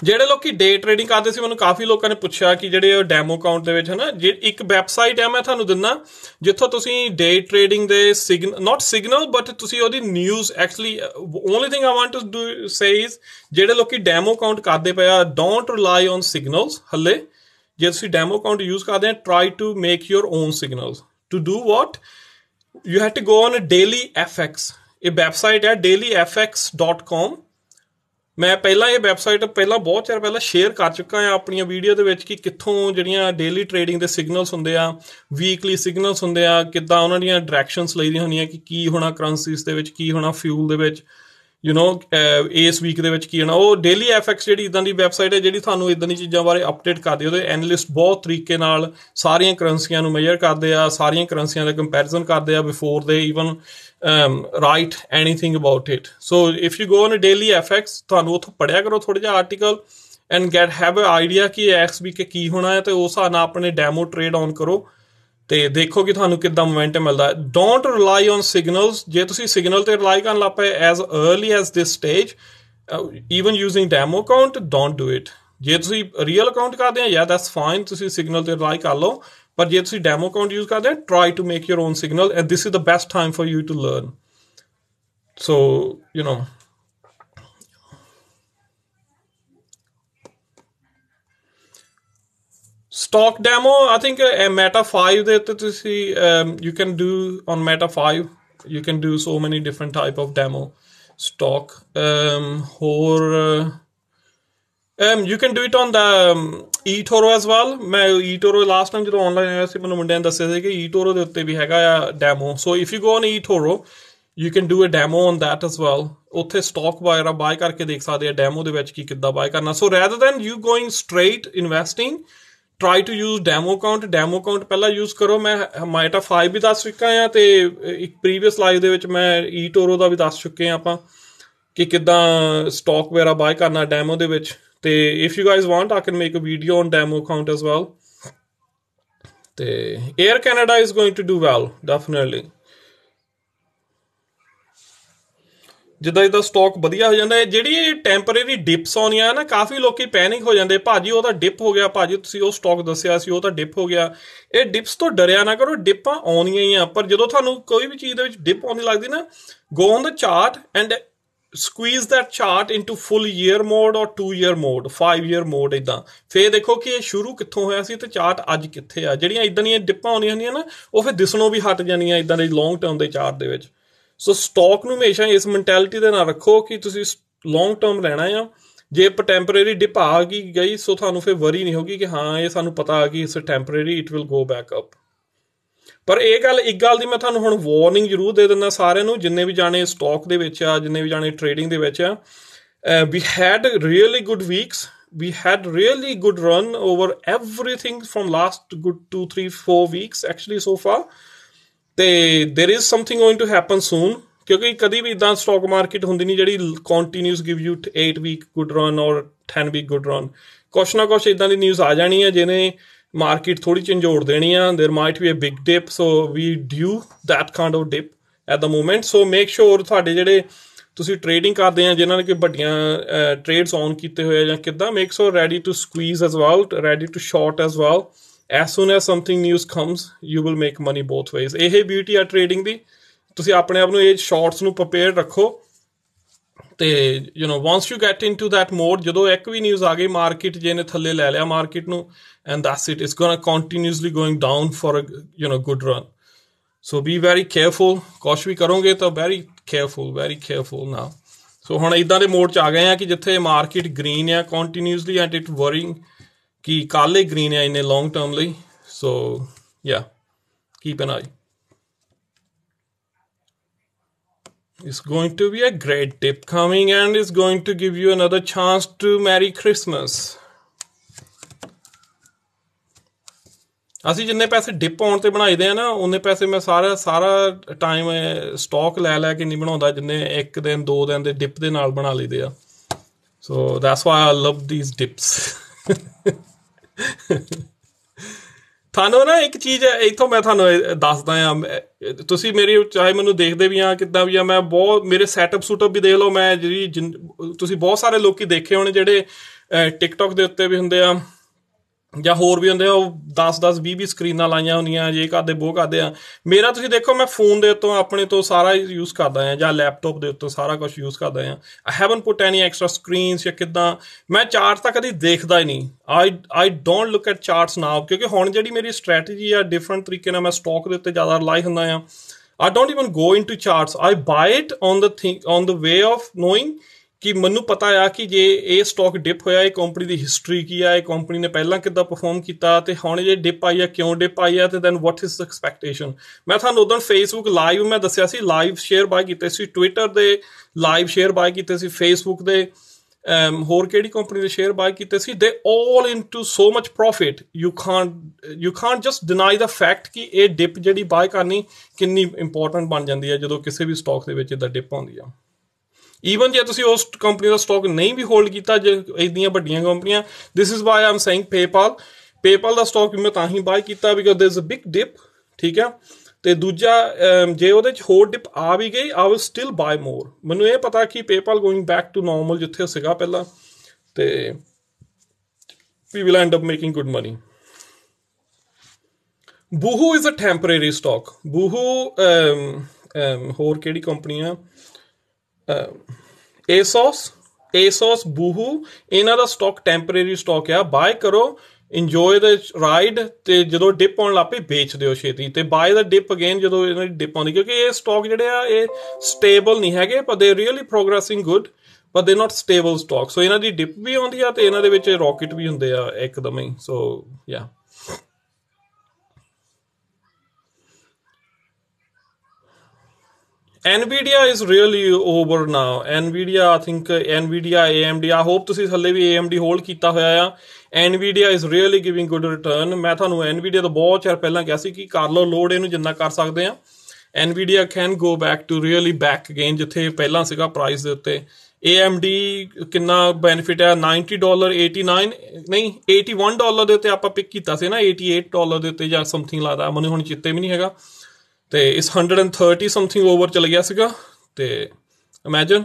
ਜਿਹੜੇ ਲੋਕੀ ਡੇ ਟ੍ਰੇਡਿੰਗ ਕਰਦੇ ਸੀ, ਮੈਨੂੰ ਕਾਫੀ ਲੋਕਾਂ ਨੇ ਪੁੱਛਿਆ ਕਿ ਜਿਹੜੇ ਡੈਮੋ ਅਕਾਊਂਟ ਦੇ ਵਿੱਚ ਹੈ ਨਾ, ਇੱਕ ਵੈਬਸਾਈਟ ਹੈ ਮੈਂ ਤੁਹਾਨੂੰ ਦਿੰਦਾ ਜਿੱਥੋਂ ਤੁਸੀਂ ਡੇ ਟ੍ਰੇਡਿੰਗ ਦੇ ਨਾਟ ਸਿਗਨਲ ਬਟ ਤੁਸੀਂ ਉਹਦੀ news actually only thing I want to do say is ਜਿਹੜੇ ਲੋਕੀ ਡੈਮੋ ਅਕਾਊਂਟ ਕਰਦੇ ਪਏ ਆ ਡੋਂਟ ਰਿਲਾਈ ਔਨ ਸਿਗਨਲਸ। ਹੱਲੇ ਜੇ ਤੁਸੀਂ ਡੈਮੋ ਅਕਾਊਂਟ ਯੂਜ਼ ਕਰਦੇ ਆ try to make your own signals. To do what you have to go on daily FX। ਇਹ ਵੈਬਸਾਈਟ ਹੈ dailyfx.com। ਮੈਂ ਪਹਿਲਾਂ ਇਹ ਵੈਬਸਾਈਟ ਬਹੁਤ ਚਿਰ ਪਹਿਲਾਂ ਸ਼ੇਅਰ ਕਰ ਚੁੱਕਾ ਹਾਂ ਆਪਣੀਆਂ ਵੀਡੀਓ ਦੇ ਵਿੱਚ ਕਿ ਕਿੱਥੋਂ ਜਿਹੜੀਆਂ ਡੇਲੀ ਟ੍ਰੇਡਿੰਗ ਦੇ ਸਿਗਨਲਸ ਹੁੰਦੇ ਆ, ਵੀਕਲੀ ਸਿਗਨਲਸ ਹੁੰਦੇ ਆ, ਕਿੱਦਾਂ ਉਹਨਾਂ ਦੀਆਂ ਡਾਇਰੈਕਸ਼ਨਸ ਲਈਦੀਆਂ ਹੁੰਦੀਆਂ ਕਿ ਕੀ ਹੋਣਾ ਕਰੰਸੀਜ਼ ਦੇ ਵਿੱਚ, ਕੀ ਹੋਣਾ ਫਿਊਲ ਦੇ ਵਿੱਚ, ਇਸ ਵੀਕ ਦੇ ਵਿੱਚ ਕੀ ਹੋਣਾ। ਉਹ ਡੇਲੀ FX ਜਿਹੜੀ ਇੱਦਾਂ ਦੀ ਵੈਬਸਾਈਟ ਹੈ ਜਿਹੜੀ ਤੁਹਾਨੂੰ ਇੱਦਾਂ ਦੀ ਚੀਜ਼ਾਂ ਬਾਰੇ ਅਪਡੇਟ ਕਰਦੀ। ਉਹਦੇ ਐਨਲਿਸਟ ਬਹੁਤ ਤਰੀਕੇ ਨਾਲ ਸਾਰੀਆਂ ਕਰੰਸੀਆਂ ਨੂੰ ਮੇਜਰ ਕਰਦੇ ਆ, ਸਾਰੀਆਂ ਕਰੰਸੀਆਂ ਦਾ ਕੰਪੈਰੀਜ਼ਨ ਕਰਦੇ ਆ ਬਿਫੋਰ ਦੇ even write anything about it. So if you go on a daily FX, ਤੁਹਾਨੂੰ ਉੱਥੋਂ ਪੜ੍ਹਿਆ ਕਰੋ ਥੋੜ੍ਹਾ ਜਿਹਾ article and have an idea ਕਿ ਇਸ ਵੀਕ ਕੀ ਹੋਣਾ ਹੈ, ਤੇ ਉਸ ਹਿਸਾਬ ਨਾਲ ਆਪਣੇ ਡੈਮੋ ਟ੍ਰੇਡ ਔਨ ਕਰੋ ਤੇ ਦੇਖੋ ਕਿ ਤੁਹਾਨੂੰ ਕਿੱਦਾਂ ਮੋਮੈਂਟਮ ਮਿਲਦਾ। Don't ਰਿਲਾਈ on signals. ਜੇ ਤੁਸੀਂ ਸਿਗਨਲ ਤੇ ਰਿਲਾਈ ਕਰਨ ਲੱਗ ਪਏ as early as this stage even using demo account, don't do it. ਜੇ ਤੁਸੀਂ ਰੀਅਲ ਅਕਾਊਂਟ ਕਰਦੇ ਆ ਯਾ ਦੈਟਸ ਫਾਈਨ, ਤੁਸੀਂ ਸਿਗਨਲ ਤੇ ਰਿਲਾਈ ਕਰ ਲਓ। ਪਰ ਜੇ ਤੁਸੀਂ ਡੈਮੋ ਅਕਾਊਂਟ ਯੂਜ਼ ਕਰਦੇ ਆ try to make your own signal and this is the best time for you to learn. So stock demo I think Meta 5 ਦੇ ਉੱਤੇ ਤੁਸੀਂ you can do on Meta 5 You can do so many different type of demo stock. You can do it on the eToro as well. ਮੈਂ eToro last time ਜਦੋਂ online ਆਇਆ ਸੀ ਮੈਨੂੰ ਮੁੰਡਿਆਂ ਨੇ ਦੱਸਿਆ ਸੀ ਕਿ eToro ਦੇ ਉੱਤੇ ਵੀ ਹੈਗਾ ਆ demo. So if you go on eToro you can do a demo on that as well. ਉੱਥੇ ਸਟਾਕ ਵਗੈਰਾ ਬਾਏ ਕਰਕੇ ਦੇਖ ਸਕਦੇ ਆ ਡੈਮੋ ਦੇ ਵਿੱਚ ਕਿ ਕਿੱਦਾਂ ਬਾਏ ਕਰਨਾ. ਸੋ rather than you going straight investing, try to use demo account. Demo account ਪਹਿਲਾਂ use ਕਰੋ. ਮੈਂ ਮਾਈਟਾ 5 ਵੀ ਦੱਸ ਚੁੱਕਾ ਆ ਤੇ ਇੱਕ ਪ੍ਰੀਵੀਅਸ ਲਾਈਵ ਦੇ ਵਿੱਚ ਮੈਂ eToro ਦਾ ਵੀ ਦੱਸ ਚੁੱਕੇ ਆ ਆਪਾਂ ਕਿ ਕਿੱਦਾਂ ਸਟਾਕ ਵਗੈਰਾ ਬਾਏ ਕਰਨਾ ਡੈਮੋ ਦੇ ਵਿੱਚ. ਤੇ if you guys want, I can make a video on demo account as well. ਤੇ Air Canada is going to do well, definitely. ਜਿੱਦਾਂ ਜਿੱਦਾਂ ਸਟਾਕ ਵਧੀਆ ਹੋ ਜਾਂਦਾ ਹੈ. ਜਿਹੜੀ ਟੈਂਪਰੇਰੀ ਡਿਪਸ ਆਉਂਦੀਆਂ ਨਾ ਕਾਫੀ ਲੋਕੀ ਪੈਨਿਕ ਹੋ ਜਾਂਦੇ, ਭਾਜੀ ਉਹ ਤਾਂ ਡਿਪ ਹੋ ਗਿਆ, ਭਾਜੀ ਤੁਸੀਂ ਉਹ ਸਟਾਕ ਦੱਸਿਆ ਸੀ ਉਹ ਤਾਂ ਡਿਪ ਹੋ ਗਿਆ. ਇਹ ਡਿਪਸ ਤੋਂ ਡਰਿਆ ਨਾ ਕਰੋ, ਡਿਪਾਂ ਆਉਣੀਆਂ ਹੀ ਆ. ਪਰ ਜਦੋਂ ਤੁਹਾਨੂੰ ਕੋਈ ਵੀ ਚੀਜ਼ ਦੇ ਵਿੱਚ ਡਿਪ ਆਉਂਦੀ ਲੱਗਦੀ ਨਾ, go on the chart and squeeze that chart into full year mode or 2 year mode, 5 year mode ਇਦਾਂ. ਫੇਰ ਦੇਖੋ ਕਿ ਇਹ ਸ਼ੁਰੂ ਕਿੱਥੋਂ ਹੋਇਆ ਸੀ ਤੇ ਚਾਰਟ ਅੱਜ ਕਿੱਥੇ ਆ. ਜਿਹੜੀਆਂ ਇਦਾਂ ਦੀਆਂ ਡਿਪਾਂ ਆਉਂਦੀਆਂ ਹੁੰਦੀਆਂ ਨਾ ਉਹ ਫਿਰ ਦਿਸਣੋਂ ਵੀ ਹਟ ਜਾਂਦੀਆਂ ਇਦਾਂ ਦੇ ਲੌਂਗ ਟਰਮ ਦੇ ਚਾਰਟ ਦੇ ਵਿੱਚ. ਸੋ ਸਟਾਕ ਨੂੰ ਹਮੇਸ਼ਾ ਇਸ ਮੈਂਟੈਲਿਟੀ ਦੇ ਨਾਲ ਰੱਖੋ ਕਿ ਤੁਸੀਂ ਲੌਂਗ ਟਰਮ ਲੈਣਾ ਆ. ਜੇ ਟੈਂਪਰੇਰੀ ਡਿਪ ਆ ਗਈ ਸੋ ਤੁਹਾਨੂੰ ਫਿਰ ਵਰੀ ਨਹੀਂ ਹੋਗੀ ਕਿ ਹਾਂ ਇਹ ਸਾਨੂੰ ਪਤਾ ਆ ਕਿ ਇਸ temporary it will go back up. ਪਰ ਇਹ ਗੱਲ ਇੱਕ ਗੱਲ ਦੀ ਮੈਂ ਤੁਹਾਨੂੰ ਹੁਣ ਵਾਰਨਿੰਗ ਜ਼ਰੂਰ ਦੇ ਦਿੰਦਾ ਸਾਰਿਆਂ ਨੂੰ ਜਿੰਨੇ ਵੀ ਜਾਣੇ ਸਟਾਕ ਦੇ ਵਿੱਚ ਆ, ਜਿੰਨੇ ਵੀ ਜਾਣੇ ਟ੍ਰੇਡਿੰਗ ਦੇ ਵਿੱਚ ਆ. we had really good weeks, we had really good run over everything from last good 2 3 4 weeks actually so far. ਤੇ there is something going to happen soon, ਕਿਉਂਕਿ ਕਦੀ ਵੀ ਇਦਾਂ ਸਟਾਕ ਮਾਰਕੀਟ ਹੁੰਦੀ ਨਹੀਂ ਜਿਹੜੀ continuous give you 8 week good run or 10 week good run. ਕੁਛ ਨਾ ਕੁਛ ਇਦਾਂ ਦੀ ਨਿਊਜ਼ ਆ ਜਾਣੀ ਹੈ ਜਿਹਨੇ ਮਾਰਕੀਟ ਥੋੜੀ ਝੰਜੋੜ ਦੇਣੀ ਆ. There might be a big dip, so we do that kind of dip at the moment. So make sure ਤੁਹਾਡੇ ਜਿਹੜੇ ਤੁਸੀਂ ਟ੍ਰੇਡਿੰਗ ਕਰਦੇ ਆ ਜਿਨ੍ਹਾਂ ਨੇ ਕੋਈ ਵੱਡੀਆਂ ਟ੍ਰੇਡਸ ਔਨ ਕੀਤੇ ਹੋਏ ਆ ਜਾਂ ਕਿੱਦਾਂ, make sure ready to squeeze as well, ready to short as well. As soon as something news comes you will make money both ways. ਇਹ ਬਿਊਟੀ ਆ ਟ੍ਰੇਡਿੰਗ ਦੀ. ਤੁਸੀਂ ਆਪਣੇ ਆਪ ਨੂੰ ਇਹ ਸ਼ਾਰਟਸ ਨੂੰ ਪ੍ਰਿਪੇਅਰ ਰੱਖੋ ਤੇ you know once you get into that mode, ਜਦੋਂ ਇੱਕ ਵੀ ਨਿਊਜ਼ ਆ ਗਈ ਮਾਰਕੀਟ ਜਿਹਨੇ ਥੱਲੇ ਲੈ ਲਿਆ ਮਾਰਕੀਟ ਨੂੰ and that's it, it's gonna continuously going down for a good run. So be very careful. ਕੁਛ ਵੀ ਕਰੋਗੇ ਤਾਂ very careful now. So ਹੁਣ ਇਦਾਂ ਦੇ ਮੋਡ 'ਚ ਆ ਗਏ ਆ ਕਿ ਜਿੱਥੇ ਮਾਰਕੀਟ ਗ੍ਰੀਨ ਆ continuously and it worrying ਕਿ ਕੱਲ੍ਹ ਹੀ ਗ੍ਰੀਨ ਆ ਇੰਨੇ ਲੌਂਗ ਟਰਮ ਲਈ. So yeah, keep an eye. It's going to be a great dip coming and it's going to give you another chance to Merry Christmas. ਅਸੀਂ ਜਿੰਨੇ ਪੈਸੇ dip ਆਉਣ ਤੇ ਬਣਾਈਦੇ ਆ ਨਾ ਉਹਨੇ ਪੈਸੇ ਮੈਂ ਸਾਰਾ ਟਾਈਮ ਸਟਾਕ ਲੈ ਕੇ ਨਹੀਂ ਬਣਾਉਂਦਾ ਜਿੰਨੇ ਇੱਕ ਦਿਨ 2 ਦਿਨ ਦੇ ਡਿਪ ਦੇ ਨਾਲ ਬਣਾ ਲਈਦੇ ਆ. So that's why I love these dips. ਤੁਹਾਨੂੰ ਨਾ ਇੱਕ ਚੀਜ਼ ਇੱਥੋਂ ਮੈਂ ਤੁਹਾਨੂੰ ਦੱਸਦਾ ਆ. ਤੁਸੀਂ ਮੇਰੀ ਚਾਹੇ ਮੈਨੂੰ ਦੇਖਦੇ ਵੀ ਆ ਕਿੱਦਾਂ ਵੀ ਆ, ਮੈਂ ਬਹੁਤ ਮੇਰੇ ਸੈਟਅਪ ਵੀ ਦੇਖ ਲਓ. ਮੈਂ ਤੁਸੀਂ ਬਹੁਤ ਸਾਰੇ ਲੋਕੀ ਦੇਖੇ ਹੋਣੇ ਜਿਹੜੇ ਟਿਕਟੋਕ ਦੇ ਉੱਤੇ ਵੀ ਹੁੰਦੇ ਆ ਜਾਂ ਹੋਰ ਵੀ ਹੁੰਦੇ ਆ, ਉਹ 10 20 ਸਕਰੀਨਾਂ ਲਾਈਆਂ ਹੁੰਦੀਆਂ, ਜੇ ਕਰਦੇ ਬੋ ਕਰਦੇ ਆ. ਮੇਰਾ ਤੁਸੀਂ ਦੇਖੋ ਮੈਂ ਫੋਨ ਦੇ ਉੱਤੋਂ ਆਪਣੇ ਤੋਂ ਸਾਰਾ ਯੂਜ਼ ਕਰਦਾ ਆ ਜਾਂ ਲੈਪਟੋਪ ਦੇ ਉੱਤੋਂ ਸਾਰਾ ਕੁਛ ਯੂਜ਼ ਕਰਦਾ ਆ. I haven't put any extra screens ਜਾਂ ਕਿੱਦਾਂ. ਮੈਂ ਚਾਰਟ ਤਾਂ ਕਦੀ ਦੇਖਦਾ ਹੀ ਨਹੀਂ. I don't look at charts now, ਕਿਉਂਕਿ ਹੁਣ ਜਿਹੜੀ ਮੇਰੀ ਸਟ੍ਰੈਟਜੀ ਆ ਡਿਫਰੈਂਟ ਤਰੀਕੇ ਨਾਲ ਮੈਂ ਸਟਾਕ ਦੇ ਉੱਤੇ ਜ਼ਿਆਦਾ ਰਿਲਾਈ ਹੁੰਦਾ ਆ. I don't even go into charts. I buy it on the way of knowing ਕਿ ਮੈਨੂੰ ਪਤਾ ਆ ਕਿ ਜੇ ਇਹ ਸਟਾਕ ਡਿਪ ਹੋਇਆ ਇਹ ਕੰਪਨੀ ਦੀ ਹਿਸਟਰੀ ਕੀ ਆ, ਇਹ ਕੰਪਨੀ ਨੇ ਪਹਿਲਾਂ ਕਿੱਦਾਂ ਪਰਫਾਰਮ ਕੀਤਾ ਤੇ ਹੁਣ ਜੇ ਡਿਪ ਆਈ ਆ ਕਿਉਂ ਡਿਪ ਆਈ ਆ ਤੇ then what is the expectation. ਮੈਂ ਤੁਹਾਨੂੰ ਉਦੋਂ ਫੇਸਬੁੱਕ ਲਾਈਵ ਮੈਂ ਦੱਸਿਆ ਸੀ, ਲਾਈਵ ਸ਼ੇਅਰ ਬਾਏ ਕੀਤੇ ਸੀ, ਟਵਿੱਟਰ ਦੇ ਲਾਈਵ ਸ਼ੇਅਰ ਬਾਏ ਕੀਤੇ ਸੀ, ਫੇਸਬੁੱਕ ਦੇ ਹੋਰ ਕਿਹੜੀ ਕੰਪਨੀ ਦੇ ਸ਼ੇਅਰ ਬਾਏ ਕੀਤੇ ਸੀ. They all into so much profit. You can't just deny the fact ਕਿ ਇਹ ਡਿਪ ਜਿਹੜੀ ਬਾਏ ਕਰਨੀ ਕਿੰਨੀ ਇੰਪੋਰਟੈਂਟ ਬਣ ਜਾਂਦੀ ਹੈ ਜਦੋਂ ਕਿਸੇ ਵੀ ਸਟਾਕ ਦੇ ਵਿੱਚ ਇੱਦਾਂ ਡਿਪ ਆਉਂਦੀ ਆ. ਈਵਨ ਜੇ ਤੁਸੀਂ ਉਸ ਕੰਪਨੀ ਦਾ ਸਟਾਕ ਨਹੀਂ ਵੀ ਹੋਲਡ ਕੀਤਾ, ਜੇ ਇਹਦੀਆਂ ਵੱਡੀਆਂ ਕੰਪਨੀਆਂ, this is why I'm saying PayPal ਦਾ ਸਟਾਕ ਮੈਂ ਤਾਂ ਹੀ ਬਾਏ ਕੀਤਾ because there is a big dip. ਠੀਕ ਆ. ਤੇ ਦੂਜਾ ਜੇ ਉਹਦੇ 'ਚ ਹੋਰ ਡਿਪ ਆ ਵੀ ਗਈ I will still buy more. ਮੈਨੂੰ ਇਹ ਪਤਾ ਕਿ PayPal going back to normal ਜਿੱਥੇ ਸੀਗਾ ਪਹਿਲਾਂ ਤੇ we will end up making good money. Boohoo is a temporary stock. Boohoo ਹੋਰ ਕਿਹੜੀ ਕੰਪਨੀ ਆ, ਏਸੋਸ ਬੂਹੂ, ਇਹਨਾਂ ਦਾ ਸਟਾਕ ਟੈਂਪਰੇਰੀ ਸਟਾਕ ਆ. ਬਾਏ ਕਰੋ. ਇੰਜੋਏ ਦ ਰਾਈਡ, ਤੇ ਜਦੋਂ ਡਿਪ ਆਉਣ ਲੱਗ ਪਏ ਵੇਚ ਦਿਓ ਛੇਤੀ, ਤੇ ਬਾਏ ਦਾ ਡਿਪ ਅਗੇਨ ਜਦੋਂ ਇਹਨਾਂ ਦੀ ਡਿਪ ਆਉਂਦੀ, ਕਿਉਂਕਿ ਇਹ ਸਟਾਕ ਜਿਹੜੇ ਆ ਇਹ ਸਟੇਬਲ ਨਹੀਂ ਹੈਗੇ, ਪਰ they really progressing good, but they're not stable stock. So ਇਹਨਾਂ ਦੀ ਡਿਪ ਵੀ ਆਉਂਦੀ ਆ ਤੇ ਇਹਨਾਂ ਦੇ ਵਿੱਚ ਰੌਕਟ ਵੀ ਹੁੰਦੇ ਆ ਇੱਕਦਮ ਹੀ. So yeah. Nvidia is really over now. Nvidia, I think Nvidia, AMD, I hope ਤੁਸੀਂ ਥੱਲੇ ਵੀ AMD ਹੋਲਡ ਕੀਤਾ ਹੋਇਆ ਆ. Nvidia is really giving good return. ਮੈਂ ਤੁਹਾਨੂੰ Nvidia ਤੋਂ ਬਹੁਤ ਚਿਰ ਪਹਿਲਾਂ ਕਿਹਾ ਸੀ ਕਿ ਕਰ ਲਓ ਲੋਡ ਇਹਨੂੰ ਜਿੰਨਾ ਕਰ ਸਕਦੇ ਆ. Nvidia can go back to really back again ਜਿੱਥੇ ਪਹਿਲਾਂ ਸੀਗਾ ਪ੍ਰਾਈਸ ਦੇ ਉੱਤੇ. AMD ਕਿੰਨਾ ਬੈਨੀਫਿਟ ਹੈ, $90, 89 ਨਹੀਂ $81 ਦੇ ਉੱਤੇ ਆਪਾਂ ਪਿਕ ਕੀਤਾ ਸੀ ਨਾ, $88 ਦੇ ਉੱਤੇ ਜਾਂ ਸਮਥਿੰਗ ਲੱਗਦਾ, ਮੈਨੂੰ ਹੁਣ ਚਿੱਤੇ ਵੀ ਨਹੀਂ ਹੈਗਾ, ਤੇ ਇਸ 130 ਸਮਥਿੰਗ ਓਵਰ ਚਲ ਗਿਆ ਸੀਗਾ. ਤੇ imagine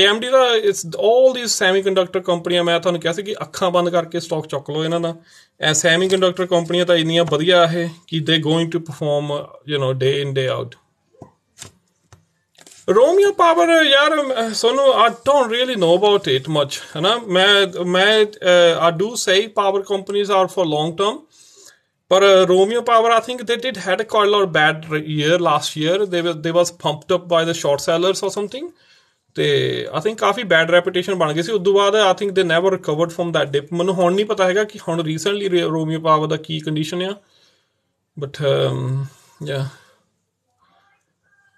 AMD the it's all these semiconductor ਕੰਪਨੀਆਂ, ਮੈਂ ਤੁਹਾਨੂੰ ਕਿਹਾ ਸੀ ਕਿ ਅੱਖਾਂ ਬੰਦ ਕਰਕੇ ਸਟਾਕ ਚੁੱਕ ਲਓ ਇਹਨਾਂ ਦਾ. ਇਹ ਸੈਮੀਕੰਡਕਟਰ ਕੰਪਨੀਆਂ ਤਾਂ ਇੰਨੀਆਂ ਵਧੀਆ ਇਹ ਕਿ they going to perform day in day out. Romeo Power, yaar, sonu, I don't really know about it much, है ना. I do say power companies are for long term, but Romeo Power, I think they did had quite a lot of bad year last year. They was pumped up by the short sellers or something. ਤੇ I think coffee bad reputation ਬਣ ਗਈ ਸੀ. ਉਦੋਂ ਬਾਅਦ I think they never recovered from that dip. ਮੈਨੂੰ ਹੁਣ ਨਹੀਂ ਪਤਾ ਹੈਗਾ ਕਿ ਹੁਣ recently Romeo Power ਦਾ ਕੀ condition ਆ, but yeah.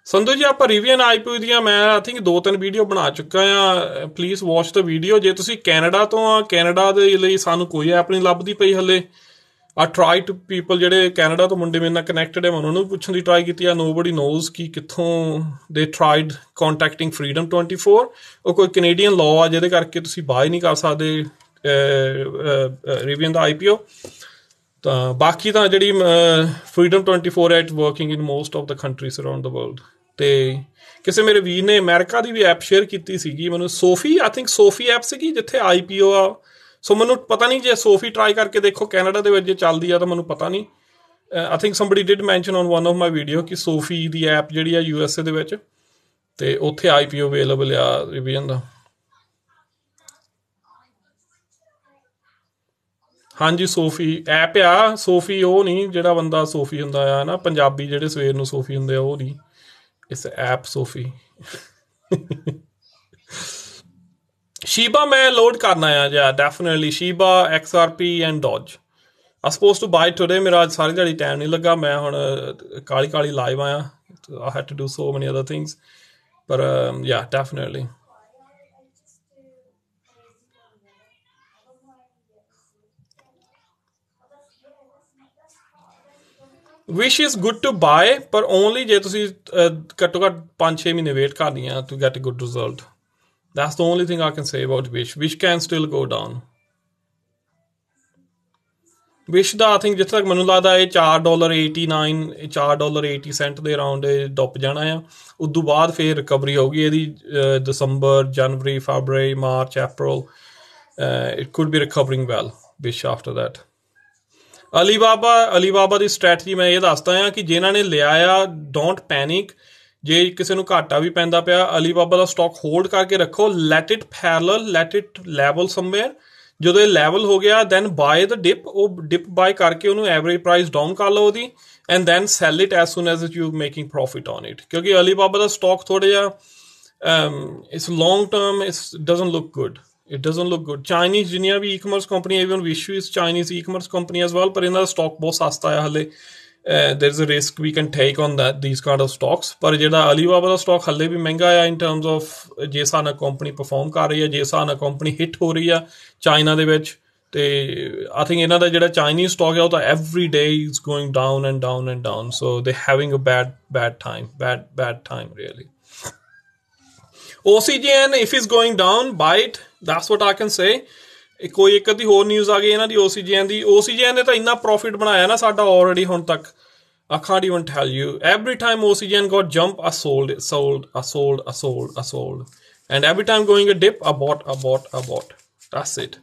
ਸੰਧੂ ਜੀ, ਆਪਾਂ ਰਿਵੀਅਨ IPO ਦੀਆਂ ਮੈਂ ਆਈ ਥਿੰਕ 2-3 ਵੀਡੀਓ ਬਣਾ ਚੁੱਕਾ ਆ. Please watch the video. ਜੇ ਤੁਸੀਂ ਕੈਨੇਡਾ ਤੋਂ ਆ, ਕੈਨੇਡਾ ਦੇ ਲਈ ਸਾਨੂੰ ਕੋਈ ਐਪ ਨਹੀਂ ਲੱਭਦੀ ਪਈ ਹਲੇ. ਆ ਟਰਾਈ ਟੂ ਪੀਪਲ ਜਿਹੜੇ ਕੈਨੇਡਾ ਤੋਂ ਮੁੰਡੇ ਮੇਰੇ ਨਾਲ ਕਨੈਕਟਡ ਹੈ, ਮੈਂ ਉਹਨਾਂ ਨੂੰ ਪੁੱਛਣ ਦੀ ਟਰਾਈ ਕੀਤੀ ਆ. ਨੋਬਡੀ ਨੋਜ਼ ਕਿ ਕਿੱਥੋਂ ਦੇ ਟਰਾਈਡ ਕੰਟੈਕਟਿੰਗ ਫਰੀडम 24. ਉਹ ਕੋਈ ਕੈਨੇਡੀਅਨ ਲਾਅ ਆ ਜਿਹਦੇ ਕਰਕੇ ਤੁਸੀਂ ਬਾਏ ਨਹੀਂ ਕਰ ਸਕਦੇ ਰਿਵੀਅਨ ਦਾ IPO. ਤਾਂ ਬਾਕੀ ਤਾਂ ਜਿਹੜੀ freedom 24 at working in most of the countries around the world. ਤੇ ਕਿਸੇ ਮੇਰੇ ਵੀਰ ਨੇ ਅਮਰੀਕਾ ਦੀ ਵੀ ਐਪ ਸ਼ੇਅਰ ਕੀਤੀ ਸੀਗੀ ਮੈਨੂੰ, ਸੋਫੀ, ਆਈ ਥਿੰਕ ਸੋਫੀ ਐਪ ਸੀਗੀ ਜਿੱਥੇ IPO ਆ. ਸੋ ਮੈਨੂੰ ਪਤਾ ਨਹੀਂ, ਜੇ ਸੋਫੀ ਟਰਾਈ ਕਰਕੇ ਦੇਖੋ ਕੈਨੇਡਾ ਦੇ ਵਿੱਚ ਜੇ ਚੱਲਦੀ ਆ ਤਾਂ ਮੈਨੂੰ ਪਤਾ ਨਹੀਂ. I think somebody did mention on one of my video ਕਿ ਸੋਫੀ ਦੀ ਐਪ ਜਿਹੜੀ ਆ USA ਦੇ ਵਿੱਚ, ਤੇ ਉੱਥੇ IPO ਅਵੇਲੇਬਲ ਆ ਰਿਵੀਅਨ ਦਾ. ਹਾਂਜੀ, ਸੋਫੀ ਐਪ ਆ. ਸੋਫੀ ਉਹ ਨਹੀਂ ਜਿਹੜਾ ਬੰਦਾ ਸੋਫੀ ਹੁੰਦਾ ਆ ਨਾ, ਪੰਜਾਬੀ ਜਿਹੜੇ ਸਵੇਰ ਨੂੰ ਸੋਫੀ ਹੁੰਦੇ ਆ, ਉਹ ਨਹੀਂ. ਇਟਸ ਐਪ ਸੋਫੀ. ਸ਼ੀਬਾ ਮੈਂ ਲੋਡ ਕਰਨਾ ਆ ਜਾਂ definitely Shiba, XRP and Doge. I supposed to buy today. ਮੇਰਾ ਅੱਜ ਸਾਰੀ ਦਿਹਾੜੀ ਟਾਈਮ ਨਹੀਂ ਲੱਗਾ. ਮੈਂ ਹੁਣ ਕਾਲੀ ਲਾਈਵ ਆਇਆ. I had to do so many other things. But yeah, definitely. Wish is good to buy, but only ਜੇ ਤੁਸੀਂ ਘੱਟੋ ਘੱਟ 5-6 ਮਹੀਨੇ ਵੇਟ ਕਰਨੀ ਆ to get a good result. That's the only thing I can say about Wish. Wish can still go down. Wish the I think ਜਿੱਥੇ ਤੱਕ ਮੈਨੂੰ ਲੱਗਦਾ ਇਹ $4.89 $4.80 ਦੇ ਅਰਾਊਂਡ ਡੁੱਬ ਜਾਣਾ ਆ. ਉਦੋਂ ਬਾਅਦ ਫਿਰ ਰਿਕਵਰੀ ਹੋਊਗੀ ਇਹਦੀ. December, January, February, March, April, it could be recovering well. Wish after that. Alibaba ਦੀ ਸਟ੍ਰੈਟਜੀ ਮੈਂ ਇਹ ਦੱਸਦਾ ਆ ਕਿ ਜਿਨ੍ਹਾਂ ਨੇ ਲਿਆ ਆ, ਡੋਂਟ ਪੈਨਿਕ. ਜੇ ਕਿਸੇ ਨੂੰ ਘਾਟਾ ਵੀ ਪੈਂਦਾ ਪਿਆ, ਅਲੀਬਾਬਾ ਦਾ ਸਟਾਕ ਹੋਲਡ ਕਰਕੇ ਰੱਖੋ. Let it parallel, let it level somewhere. ਜਦੋਂ ਇਹ ਲੈਵਲ ਹੋ ਗਿਆ ਦੈਨ ਬਾਏ ਦ ਡਿਪ. ਉਹ ਡਿਪ ਬਾਏ ਕਰਕੇ ਉਹਨੂੰ ਐਵਰੇਜ ਪ੍ਰਾਈਸ ਡਾਊਨ ਕਰ ਲਓ ਉਹਦੀ, and then sell it as soon as you making profit on it. ਕਿਉਂਕਿ ਅਲੀਬਾਬਾ ਦਾ ਸਟਾਕ ਥੋੜ੍ਹਾ ਜਿਹਾ it's long term, it's doesn't look good. It doesn't look good. Chinese ਜਿੰਨੀਆਂ ਵੀ e-commerce company, even Wish is Chinese e-commerce company as well, ਪਰ ਇਹਨਾਂ ਦਾ stock ਬਹੁਤ ਸਸਤਾ ਆ ਹਲੇ. there is a risk we can take on these kind of stocks. ਪਰ ਜਿਹੜਾ ਅਲੀਬਾਬਾ ਦਾ ਸਟਾਕ ਹਲੇ ਵੀ ਮਹਿੰਗਾ ਆ in terms of ਜੇ ਹਿਸਾਬ ਨਾਲ ਕੰਪਨੀ ਪਰਫਾਰਮ ਕਰ ਰਹੀ ਹੈ, ਜੇ ਹਿਸਾਬ ਨਾਲ ਕੰਪਨੀ ਹਿੱਟ ਹੋ ਰਹੀ ਆ ਚਾਈਨਾ ਦੇ ਵਿੱਚ. ਤੇ I think ਇਹਨਾਂ ਦਾ ਜਿਹੜਾ ਚਾਈਨੀਜ਼ ਸਟਾਕ ਆ ਉਹ ਤਾਂ every day is going down and down and down. So they having a bad time really. OCGN, if it's going down, buy it. That's what I can say. ਕੋਈ ਇੱਕ ਅੱਧੀ ਹੋਰ news ਆ ਗਈ ਇਹਨਾਂ ਦੀ OCGN ਦੀ. OCGN ਨੇ ਤਾਂ ਇੰਨਾ ਪ੍ਰੋਫਿਟ ਬਣਾਇਆ ਨਾ ਸਾਡਾ ਆਲਰੇਡੀ ਹੁਣ ਤੱਕ. I can't even tell you. Every time OCGN got jump, I sold. And every time going a dip, I bought. That's it.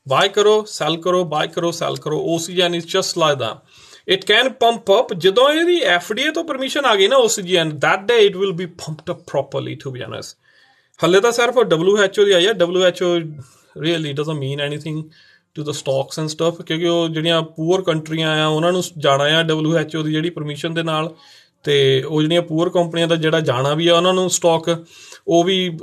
Buy karo, sell karo, buy karo, sell karo. OCGN is just like that. It can pump up. ਜਦੋਂ ਇਹਦੀ FDA ਤੋਂ permission ਆ ਗਈ ਨਾ OCGN, that day it will be pumped up properly, to be honest. ਹਲੇ ਤਾਂ ਸਿਰਫ WHO ਦੀ ਆਈ ਆ. WHO really doesn't mean anything to the stocks and stuff, ਕਿਉਂਕਿ ਉਹ ਜਿਹੜੀਆਂ ਪੂਅਰ ਕੰਟਰੀਆਂ ਆ ਉਹਨਾਂ ਨੂੰ ਜਾਣਾ ਆ WHO ਦੀ ਜਿਹੜੀ ਪਰਮਿਸ਼ਨ ਦੇ ਨਾਲ, ਤੇ ਉਹ ਜਿਹੜੀਆਂ ਪੂਅਰ ਕੰਪਨੀਆਂ ਦਾ ਜਿਹੜਾ ਜਾਣਾ ਵੀ ਆ ਉਹਨਾਂ ਨੂੰ ਸਟਾਕ, ਉਹ ਵੀ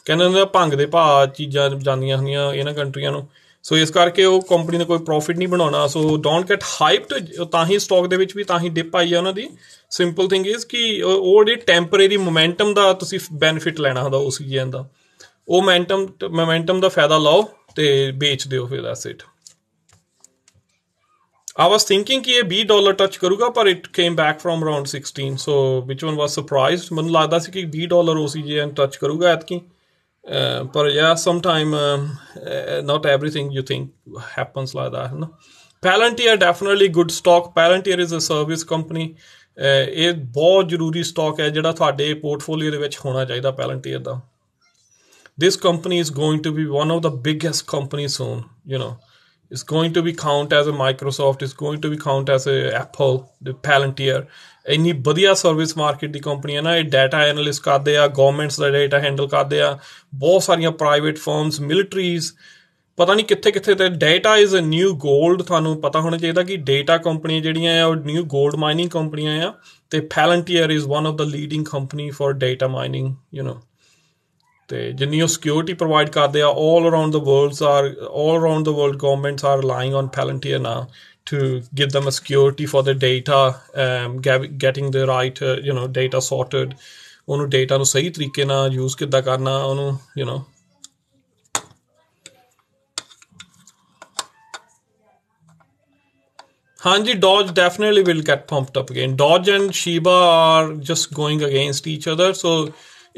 ਕਹਿੰਦੇ ਹੁੰਦੇ ਆ ਭੰਗ ਦੇ ਭਾਅ ਚੀਜ਼ਾਂ ਜਾਂਦੀਆਂ ਹੁੰਦੀਆਂ ਇਹਨਾਂ ਕੰਟਰੀਆਂ ਨੂੰ। ਸੋ ਇਸ ਕਰਕੇ ਉਹ ਕੰਪਨੀ ਨੇ ਕੋਈ ਪ੍ਰੋਫਿਟ ਨਹੀਂ ਬਣਾਉਣਾ। ਸੋ ਡੋਂਟ ਗੈਟ ਹਾਈਪਡ, ਤਾਂ ਹੀ ਸਟਾਕ ਦੇ ਵਿੱਚ ਵੀ ਤਾਂ ਹੀ ਡਿਪ ਆਈ ਆ ਉਹਨਾਂ ਦੀ। ਸਿੰਪਲ ਥਿੰਗ ਇਜ਼ ਕਿ ਉਹ ਜਿਹੜੀ ਟੈਂਪਰੇਰੀ ਮੋਮੈਂਟਮ ਦਾ ਤੁਸੀਂ ਬੈਨੀਫਿਟ ਲੈਣਾ ਹੁੰਦਾ ਉਸ ਚੀਜ਼ਾਂ ਦਾ, ਉਹ ਮੋਮੈਂਟਮ ਦਾ ਫਾਇਦਾ ਲਓ ਤੇ ਵੇਚ ਦਿਓ ਫਿਰ। That's it. I was thinking ਕਿ ਇਹ $20 ਟੱਚ ਕਰੂਗਾ, ਪਰ it came back from around 16, so which one was surprised? ਮੈਨੂੰ ਲੱਗਦਾ ਸੀ ਕਿ $20 OCGN ਟੱਚ ਕਰੂਗਾ ਐਤਕੀ, ਪਰ yeah, sometime not everything you think happens like that, no? Palantir definitely good stock. Palantir is a service company. ਇਹ ਬਹੁਤ ਜ਼ਰੂਰੀ stock ਹੈ ਜਿਹੜਾ ਤੁਹਾਡੇ ਪੋਰਟਫੋਲੀਓ ਦੇ ਵਿੱਚ ਹੋਣਾ ਚਾਹੀਦਾ Palantir the. This company is going to be one of the biggest companies soon, you know. It's going to be count as a Microsoft, it's going to be count as a Apple, the Palantir। ਇੰਨੀ ਵਧੀਆ service market ਦੀ company ਹੈ ਨਾ। ਇਹ data analyst ਕਰਦੇ ਆ, governments ਦਾ data handle ਕਰਦੇ ਆ, ਬਹੁਤ ਸਾਰੀਆਂ ਪ੍ਰਾਈਵੇਟ ਫਰਮਸ, ਮਿਲਟਰੀਜ਼, ਪਤਾ ਨਹੀਂ ਕਿੱਥੇ ਕਿੱਥੇ। ਤੇ data is a new gold. ਤੁਹਾਨੂੰ ਪਤਾ ਹੋਣਾ ਚਾਹੀਦਾ ਕਿ ਡਾਟਾ ਕੰਪਨੀਆਂ ਜਿਹੜੀਆਂ ਆ ਉਹ ਨਿਊ ਗੋਲਡ ਮਾਈਨਿੰਗ ਕੰਪਨੀਆਂ ਆ, ਤੇ Palantir is one of the leading company for data mining, you know. ਤੇ ਜਿੰਨੀ ਉਹ ਸਿਕਿਉਰਿਟੀ ਪ੍ਰੋਵਾਈਡ ਕਰਦੇ ਆ all around the world governments are relying on Palantir now to give them a security for the data, getting the right data sorted, ਉਹਨੂੰ data ਨੂੰ ਸਹੀ ਤਰੀਕੇ ਨਾਲ use ਕਿੱਦਾਂ ਕਰਨਾ ਉਹਨੂੰ, you know। ਹਾਂਜੀ, Doge definitely will get pumped up again. Doge and Shiba are just going against each other, so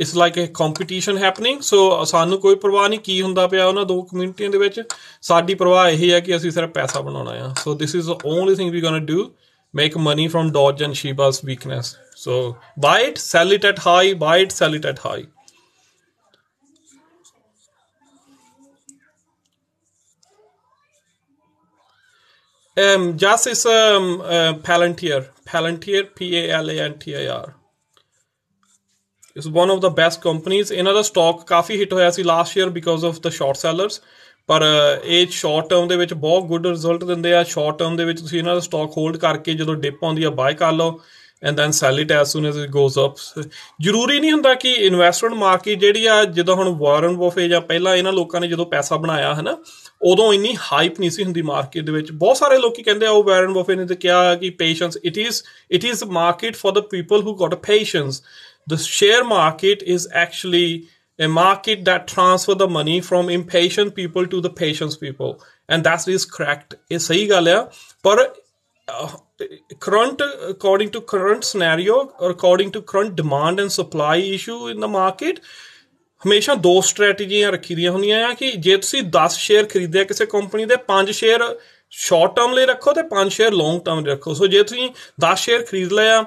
it's like a competition happening। so ਸਾਨੂੰ ਕੋਈ ਪਰਵਾਹ ਨਹੀਂ ਕੀ ਹੁੰਦਾ ਪਿਆ ਉਹਨਾਂ ਦੋ ਕਮਿਊਨਿਟੀਆਂ ਦੇ ਵਿੱਚ। ਸਾਡੀ ਪਰਵਾਹ ਇਹ ਹੈ ਕਿ ਅਸੀਂ ਸਿਰਫ ਪੈਸਾ ਬਣਾਉਣਾ ਆ। so this is the only thing we're gonna do, make money from Doge and Shiba's weakness। so buy it, sell it at high, buy it, sell it at high। just is Palantir, Palantir। It's one of the best companies। ਇਹਨਾਂ ਦਾ stock ਕਾਫੀ hit ਹੋਇਆ ਸੀ last year because of the short sellers, ਪਰ ਇਹ short term ਦੇ ਵਿੱਚ ਬਹੁਤ ਗੁੱਡ ਰਿਜ਼ਲਟ ਦਿੰਦੇ ਆ। ਸ਼ਾਰਟ ਟਰਮ ਦੇ ਵਿੱਚ ਤੁਸੀਂ ਇਹਨਾਂ ਦਾ ਸਟਾਕ ਹੋਲਡ ਕਰਕੇ ਜਦੋਂ ਡਿਪ ਆਉਂਦੀ ਆ ਬਾਏ ਕਰ ਲਓ and then sell it as soon as it goes up. ਜ਼ਰੂਰੀ ਨਹੀਂ ਹੁੰਦਾ ਕਿ ਇਨਵੈਸਟਮੈਂਟ ਮਾਰਕੀਟ ਜਿਹੜੀ ਆ, ਜਿੱਦਾਂ ਹੁਣ ਵਾਰਨ ਬਫੇ ਜਾਂ ਪਹਿਲਾਂ ਇਹਨਾਂ ਲੋਕਾਂ ਨੇ ਜਦੋਂ ਪੈਸਾ ਬਣਾਇਆ ਹੈ ਨਾ, ਉਦੋਂ ਇੰਨੀ ਹਾਈਪ ਨਹੀਂ ਸੀ ਹੁੰਦੀ ਮਾਰਕੀਟ ਦੇ ਵਿੱਚ। ਬਹੁਤ ਸਾਰੇ ਲੋਕੀ ਕਹਿੰਦੇ ਆ ਉਹ ਵਾਰਨ ਬਫੇ ਨੇ ਤਾਂ ਕਿਹਾ ਕਿ patience, it is market for the people who got patience. The share market is actually a market that transfer the money from impatient people to the patient people, and that is correct। ਇਹ ਸਹੀ ਗੱਲ ਆ, ਪਰ according to current scenario or according to current demand and supply issue in the market, ਹਮੇਸ਼ਾ ਦੋ ਸਟ੍ਰੈਟਜੀਆਂ ਰੱਖੀ ਦੀਆਂ ਹੁੰਦੀਆਂ ਆ ਕਿ ਜੇ ਤੁਸੀਂ 10 ਸ਼ੇਅਰ ਖਰੀਦਿਆ ਕਿਸੇ ਕੰਪਨੀ ਦੇ, 5 ਸ਼ੇਅਰ ਸ਼ਾਰਟ ਟਰਮ ਲਈ ਰੱਖੋ ਤੇ 5 ਸ਼ੇਅਰ ਲੌਂਗ ਟਰਮ ਲਈ ਰੱਖੋ। ਸੋ ਜੇ ਤੁਸੀਂ 10 ਸ਼ੇਅਰ ਖਰੀਦ ਲਿਆ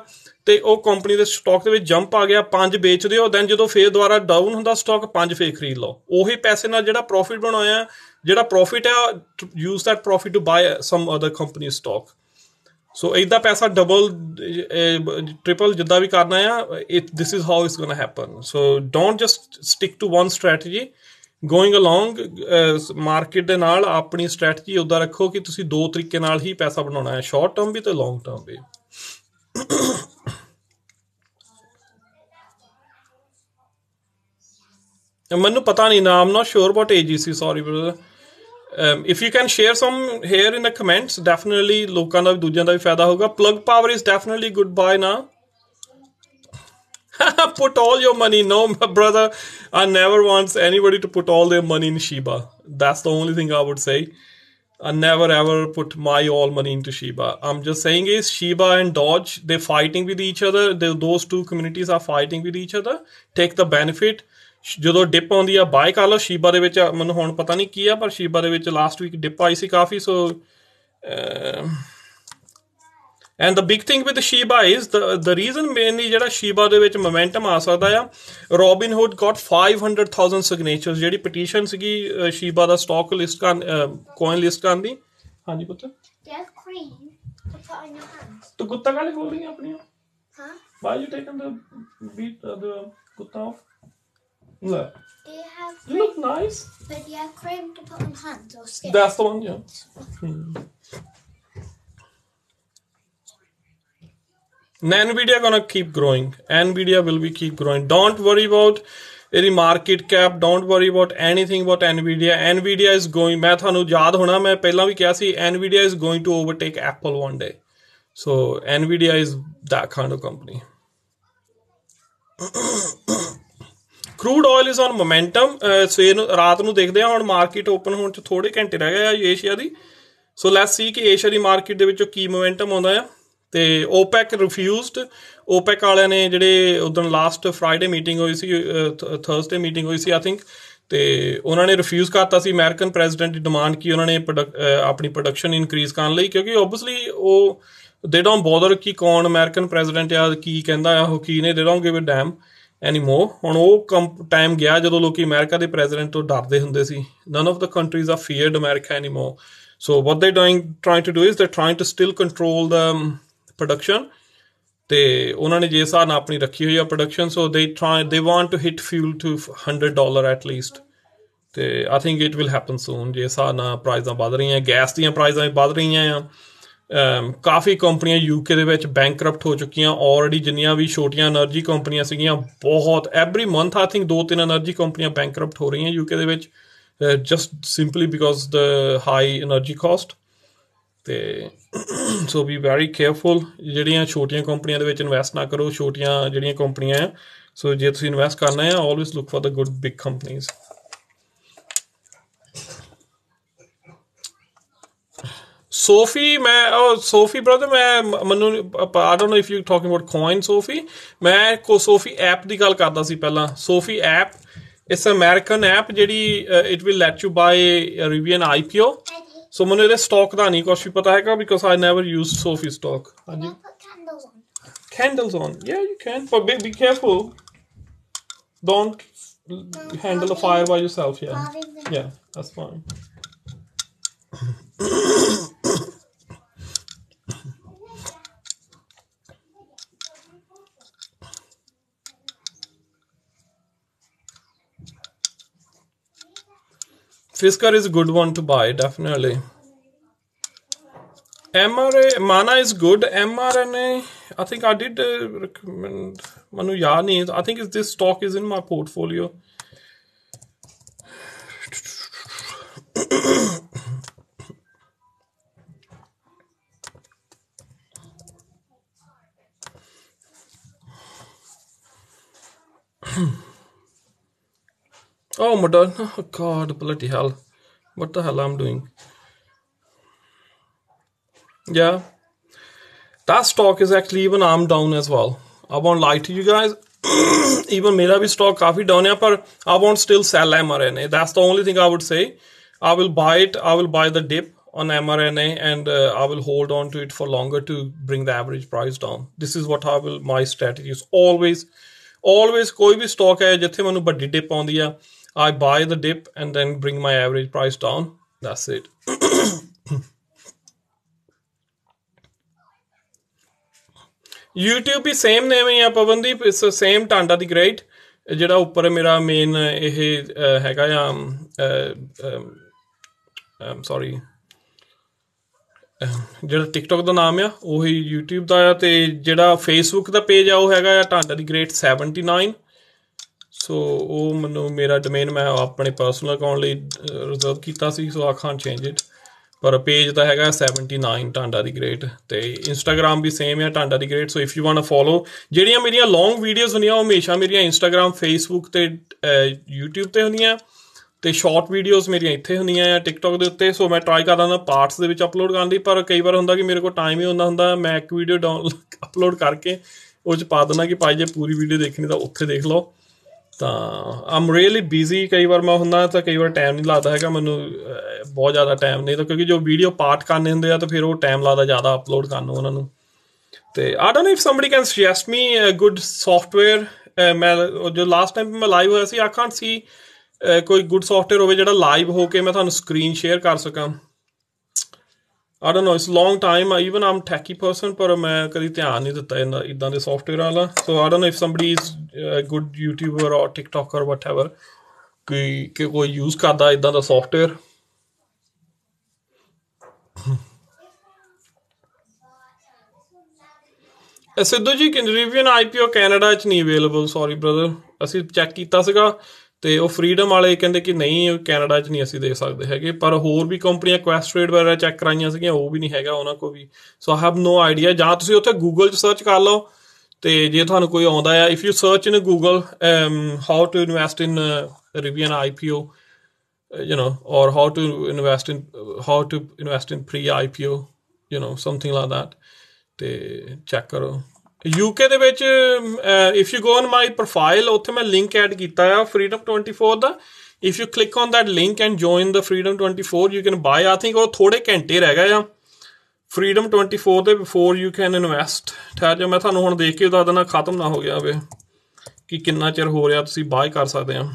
ਤੇ ਉਹ ਕੰਪਨੀ ਦੇ ਸਟਾਕ ਦੇ ਵਿੱਚ ਜੰਪ ਆ ਗਿਆ, 5 ਵੇਚ ਦਿਓ, ਦੈਨ ਜਦੋਂ ਫੇਰ ਦੁਬਾਰਾ ਡਾਊਨ ਹੁੰਦਾ ਸਟਾਕ, 5 ਫੇਰ ਖਰੀਦ ਲਓ। ਉਹੀ ਪੈਸੇ ਨਾਲ ਜਿਹੜਾ ਪ੍ਰੋਫਿਟ ਬਣਾਇਆ, ਜਿਹੜਾ ਪ੍ਰੋਫਿਟ ਆ, use that profit to buy some other company stock. So ਇੱਦਾਂ ਪੈਸਾ ਡਬਲ ਟ੍ਰਿਪਲ ਜਿੱਦਾਂ ਵੀ ਕਰਨਾ ਆ, this is how it's gonna happen. So don't just stick to one strategy. Going along market ਦੇ ਨਾਲ ਆਪਣੀ ਸਟ੍ਰੈਟਜੀ ਉੱਦਾਂ ਰੱਖੋ ਕਿ ਤੁਸੀਂ ਦੋ ਤਰੀਕੇ ਨਾਲ ਹੀ ਪੈਸਾ ਬਣਾਉਣਾ ਹੈ, ਸ਼ਾਰਟ ਟਰਮ ਵੀ ਤੇ ਲੌਂਗ ਟਰਮ ਵੀ। ਮੈਨੂੰ ਪਤਾ ਨਹੀਂ ਨਾ, I'm not sure about AGC, sorry brother। if you can share some here in the comments, definitely ਲੋਕਾਂ ਦਾ ਵੀ ਦੂਜਿਆਂ ਦਾ ਵੀ ਫਾਇਦਾ ਹੋਊਗਾ। Plug Power is definitely good buy now। put all your money, no brother, I never want anybody to put all their money in Shiba। that's the only thing I would say। I never ever put my all money into Shiba। I'm just saying is Shiba and Doge, they're fighting with each other। those two communities are fighting with each other। take the benefit। ਜਦੋਂ dip ਆਉਂਦੀ ਆ buy ਕਰ ਲਓ। ਸ਼ੀਬਾ ਦੇ ਵਿੱਚ ਮੈਨੂੰ ਹੁਣ ਪਤਾ ਨਹੀਂ ਕੀ ਆ, ਪਰ ਸ਼ੀਬਾ ਦੇ ਵਿੱਚ ਲਾਸਟ ਵੀਕ ਡਿਪ ਆਈ ਸੀ ਕਾਫੀ। So and the big thing with Shiba is the reason mainly ਜਿਹੜਾ ਸ਼ੀਬਾ ਦੇ ਵਿੱਚ ਮੋਮੈਂਟਮ ਆ ਸਕਦਾ ਆ, ਰੋਬਿਨਹੁੱਡ ਗॉट 500,000 ਸਿਗਨੇਚਰ, ਜਿਹੜੀ ਪਟੀਸ਼ਨ ਸੀਗੀ ਸ਼ੀਬਾ ਦਾ ਸਟਾਕ ਲਿਸਟ ਕਰਨ, ਕੋਇਨ ਲਿਸਟ ਕਰਨ ਦੀ। ਹਾਂਜੀ ਪੁੱਤ, ਤੂੰ ਗੁੱਤਾ ਕਾਹਲੇ ਖੋਲ ਰਹੀਆਂ ਆਪਣੀਆਂ? ਵਾਈ ਯੂ ਟੇਕਨ ਦ ਕੁੱਤਾ of? Look. Do you have You look nice. But do you have cream to put on hands or skin? That's the one, yeah. NVIDIA gonna keep growing. NVIDIA will be keep growing. Don't worry about any market cap. Don't worry about anything about NVIDIA. NVIDIA is going. मैं थानू याद होना मैं पहला भी क्या सी NVIDIA is going to overtake Apple one day. So NVIDIA is that kind of company. Crude oil is on momentum. ਸਵੇਰ ਨੂੰ ਰਾਤ ਨੂੰ ਦੇਖਦੇ ਹਾਂ ਹੁਣ ਮਾਰਕੀਟ ਓਪਨ ਹੋਣ ਚ ਥੋੜੇ ਘੰਟੇ ਰਹਿ ਗਏ ਆ ਏਸ਼ੀਆ ਦੀ. ਸੋ ਲੈਟਸ ਸੀ ਕਿ ਏਸ਼ੀਆ ਦੀ ਮਾਰਕੀਟ ਦੇ ਵਿੱਚੋਂ ਕੀ ਮੋਮੈਂਟਮ ਆਉਂਦਾ ਆ. ਤੇ OPEC ਰਿਫਿਊਜ਼ਡ. OPEC ਵਾਲਿਆਂ ਨੇ ਜਿਹੜੇ ਉਦੋਂ ਲਾਸਟ ਫਰਾਈਡੇ ਮੀਟਿੰਗ ਹੋਈ ਸੀ, ਥਰਸਡੇ ਮੀਟਿੰਗ ਹੋਈ ਸੀ ਆਈ ਥਿੰਕ, ਤੇ ਉਹਨਾਂ ਨੇ ਰਿਫਿਊਜ਼ ਕਰਤਾ ਸੀ ਅਮਰੀਕਨ ਪ੍ਰੈਜ਼ੀਡੈਂਟ ਦੀ ਡਿਮਾਂਡ ਕਿ ਉਹਨਾਂ ਨੇ ਆਪਣੀ ਪ੍ਰੋਡਕਸ਼ਨ ਇਨਕਰੀਜ਼ ਕਰਨ ਲਈ, ਕਿਉਂਕਿ ਓਬਵੀਅਸਲੀ ਉਹ ਦੇ ਡੋਂਟ ਬੋਦਰ ਕਿ ਕੌਣ ਅਮਰੀਕਨ ਪ੍ਰੈਜ਼ੀਡੈਂਟ ਆ, ਕੀ ਕਹਿੰਦਾ ਆ ਉਹ, ਕੀ ਨੇ, they don't give a damn anymore. ਹੁਣ ਉਹ ਟਾਈਮ ਗਿਆ ਜਦੋਂ ਲੋਕੀ ਅਮਰੀਕਾ ਦੇ ਪ੍ਰੈਜ਼ੀਡੈਂਟ ਤੋਂ ਡਰਦੇ ਹੁੰਦੇ ਸੀ. None of the countries are feared America anymore. So what they trying to do is they trying to still control the production. ਤੇ ਉਹਨਾਂ ਨੇ ਜੇ ਹਿਸਾਬ ਨਾਲ ਆਪਣੀ ਰੱਖੀ ਹੋਈ ਆ production. So they want to hit fuel to $100 at least. ਤੇ I think it will happen soon. ਜੇ ਹਿਸਾਬ ਨਾਲ ਪ੍ਰਾਈਜ਼ਾਂ ਵੱਧ ਰਹੀਆਂ, ਗੈਸ ਦੀਆਂ ਪ੍ਰਾਈਜ਼ਾਂ ਵੀ ਵੱਧ ਰਹੀਆਂ ਆ. ਕਾਫੀ ਕੰਪਨੀਆਂ UK ਦੇ ਵਿੱਚ ਬੈਂਕਰਪਟ ਹੋ ਚੁੱਕੀਆਂ ਆਲਰੇਡੀ. ਜਿੰਨੀਆਂ ਵੀ ਛੋਟੀਆਂ એનર્ਜੀ ਕੰਪਨੀਆਂ ਸੀਗੀਆਂ, ਬਹੁਤ every month I think 2-3 energy ਕੰਪਨੀਆਂ ਬੈਂਕਰਪਟ ਹੋ ਰਹੀਆਂ UK ਦੇ ਵਿੱਚ, just simply because the high energy cost. ਤੇ ਸੋ ਬੀ ਵੈਰੀ ਕੇਅਰਫੁਲ. ਜਿਹੜੀਆਂ ਛੋਟੀਆਂ ਕੰਪਨੀਆਂ ਦੇ ਵਿੱਚ ਇਨਵੈਸਟ ਨਾ ਕਰੋ. ਛੋਟੀਆਂ ਜਿਹੜੀਆਂ ਕੰਪਨੀਆਂ ਆ, ਸੋ ਜੇ ਤੁਸੀਂ ਇਨਵੈਸਟ ਕਰਨਾ ਹੈ always look for the good big companies. Sophie brother, ਮੈਨੂੰ I don't know if you talking about coin Sophie. ਮੈਂ Sophie app ਦੀ ਗੱਲ ਕਰਦਾ ਸੀ ਪਹਿਲਾਂ. Sophie app, it's an American app ਜਿਹੜੀ it will let you buy a Rivian IPO. So ਮੈਨੂੰ ਇਹਦੇ stock ਦਾ ਨਹੀਂ ਕੁਛ ਵੀ ਪਤਾ ਹੈਗਾ because I never used Sophie stock. Can I put candles on? Candles on? Yeah, you can, but be careful. Don't handle the fire by yourself. Yeah, that's fine. Fisker is a good one to buy, definitely. Mana is good. mRNA, I think I did recommend. Manu yaad nahi. I think this stock is in my portfolio. Oh, Moderna. Oh, God, bloody hell. What the hell I'm doing? Yeah. That stock is actually, even I'm down as well. I won't lie to you guys. Even mera bhi stock kafi down hai, but I won't still sell mRNA. That's the only thing I would say. I will buy it. I will buy the dip on mRNA and I will hold on to it for longer to bring the average price down. This is what my strategy is. Always koi bhi stock hai jithe manu baddi dip aunਦੀ ਆ, I buy the dip and then bring my average price down. That's it. YouTube we same name ਹੀ ਆ Pavandeep. It's the same Tanda the great. ਜਿਹੜਾ ਉੱਪਰ ਮੇਰਾ main ਇਹ ਹੈਗਾ ਆ sorry ਜਿਹੜਾ TikTok ਦਾ ਨਾਮ ਆ ਉਹੀ YouTube ਦਾ ਆ. ਤੇ ਜਿਹੜਾ Facebook ਦਾ ਪੇਜ ਆ ਉਹ ਹੈਗਾ ਆ ਟਾਂਡਾ ਦੀ ਗ੍ਰੇਟ 79. ਸੋ ਉਹ ਮੈਨੂੰ ਮੇਰਾ ਡੋਮੇਨ ਮੈਂ ਆਪਣੇ ਪਰਸਨਲ ਅਕਾਊਂਟ ਲਈ ਰਿਜ਼ਰਵ ਕੀਤਾ ਸੀ, so I can't change it. ਪਰ ਪੇਜ ਤਾਂ ਹੈਗਾ 79 ਟਾਂਡਾ ਦੀ ਗ੍ਰੇਟ. ਤੇ ਇੰਸਟਾਗ੍ਰਾਮ ਵੀ ਸੇਮ ਹੈ Tanda the great. So if you want to follow, ਜਿਹੜੀਆਂ ਮੇਰੀਆਂ ਲੌਂਗ ਵੀਡੀਓਜ਼ ਹੁੰਦੀਆਂ ਉਹ ਹਮੇਸ਼ਾ ਮੇਰੀਆਂ ਇੰਸਟਾਗ੍ਰਾਮ, ਫੇਸਬੁੱਕ ਤੇ YouTube ਤੇ ਹੁੰਦੀਆਂ, ਤੇ ਸ਼ਾਰਟ ਵੀਡੀਓਜ਼ ਮੇਰੀਆਂ ਇੱਥੇ ਹੁੰਦੀਆਂ ਆ TikTok ਦੇ ਉੱਤੇ. ਸੋ ਮੈਂ ਟਰਾਈ ਕਰਦਾ ਹੁੰਦਾ ਪਾਰਟਸ ਦੇ ਵਿੱਚ ਅਪਲੋਡ ਕਰਨ ਦੀ, ਪਰ ਕਈ ਵਾਰ ਹੁੰਦਾ ਕਿ ਮੇਰੇ ਕੋਲ ਟਾਈਮ ਹੀ ਹੁੰਦਾ ਮੈਂ ਇੱਕ ਵੀਡੀਓ ਅਪਲੋਡ ਕਰਕੇ ਉਹ 'ਚ ਪਾ ਦਿੰਦਾ ਕਿ ਭਾਈ ਜੇ ਪੂਰੀ ਵੀਡੀਓ ਦੇਖਣੀ ਤਾਂ ਉੱਥੇ ਦੇਖ ਲਓ. ਤਾਂ ਆਮ ਰੀਅਲੀ ਬਿਜ਼ੀ ਕਈ ਵਾਰ ਮੈਂ ਹੁੰਦਾ, ਤਾਂ ਕਈ ਵਾਰ ਟਾਈਮ ਨਹੀਂ ਲੱਗਦਾ ਹੈਗਾ ਮੈਨੂੰ, ਬਹੁਤ ਜ਼ਿਆਦਾ ਟਾਈਮ ਨਹੀਂ, ਤਾਂ ਕਿਉਂਕਿ ਜੋ ਵੀਡੀਓ ਪਾਰਟ ਕਰਨੇ ਹੁੰਦੇ ਆ ਤਾਂ ਫਿਰ ਉਹ ਟਾਈਮ ਲੱਗਦਾ ਜ਼ਿਆਦਾ ਅਪਲੋਡ ਕਰਨ ਨੂੰ ਉਹਨਾਂ ਨੂੰ. ਤੇ I don't know if somebody can suggest me good software. ਮੈਂ ਜੋ ਲਾਸਟ ਟਾਈਮ ਮੈਂ ਲਾਈਵ ਹੋਇਆ ਸੀ, ਆਈ ਕਾਂਟ ਸੀ ਕੋਈ ਗੁੱਡ ਸੌਫਟਵੇਅਰ ਹੋਵੇ ਜਿਹੜਾ ਲਾਈਵ ਹੋ ਕੇ ਮੈਂ ਤੁਹਾਨੂੰ ਸਕਰੀਨ ਸ਼ੇਅਰ ਕਰ ਸਕਾਂ. I don't know, it's a long time. Even I'm techie person, ਪਰ ਮੈਂ ਕਦੀ ਧਿਆਨ ਨਹੀਂ ਦਿੱਤਾ ਇਦਾਂ ਦੇ software ਵਾਲਾ. So I don't know if somebody is a good YouTuber or TikToker or whatever ਕਿ ਕੋਈ use ਕਰਦਾ ਇਦਾਂ ਦਾ software. Sidhu ji Rivian IPO Canada 'ਚ ਨਹੀਂ ਅਵੇਲੇਬਲ, ਸੌਰੀ ਬ੍ਰਦਰ. ਅਸੀਂ ਚੈੱਕ ਕੀਤਾ ਸੀਗਾ ਤੇ ਉਹ ਫਰੀडम ਵਾਲੇ ਕਹਿੰਦੇ ਕਿ ਨਹੀਂ ਕੈਨੇਡਾ 'ਚ ਨਹੀਂ ਅਸੀਂ ਦੇ ਸਕਦੇ ਹੈਗੇ, ਪਰ ਹੋਰ ਵੀ ਕੰਪਨੀਆਂ ਕੁਐਸਟਰੇਡ ਵਗੈਰਾ ਚੈੱਕ ਕਰਾਈਆਂ ਸੀਗੀਆਂ, ਉਹ ਵੀ ਨਹੀਂ ਹੈਗਾ ਉਹਨਾਂ ਕੋਲ ਵੀ. ਸੋ ਆਈ ਹੈਵ ਨੋ ਆਈਡੀਆ. ਜਾਂ ਤੁਸੀਂ ਉੱਥੇ ਗੂਗਲ 'ਚ ਸਰਚ ਕਰ ਲਓ ਤੇ ਜੇ ਤੁਹਾਨੂੰ ਕੋਈ ਆਉਂਦਾ ਆ, if you search in Google how to invest in Rivian IPO, or how to invest in pre-IPO, something like that, ਤੇ ਚੈੱਕ ਕਰੋ. UK ਦੇ ਵਿੱਚ if you go on my profile, ਉੱਥੇ ਮੈਂ ਲਿੰਕ ਐਡ ਕੀਤਾ ਆ Freedom 24 the. if you click on that link and join the Freedom 24, you can buy, I think ਉਹ ਥੋੜੇ ਘੰਟੇ ਰਹਿ ਗਏ ਆ Freedom 24 ਦੇ before you can invest. ਠਹਿਰ ਜਾ, ਮੈਂ ਤੁਹਾਨੂੰ ਹੁਣ ਦੇਖ ਕੇ ਦੱਸ ਦੇਣਾ ਖਤਮ ਨਾ ਹੋ ਗਿਆ ਹੋਵੇ ਕਿ ਕਿੰਨਾ ਚਿਰ ਹੋ ਰਿਹਾ ਤੁਸੀਂ ਬਾਏ ਕਰ ਸਕਦੇ ਆ.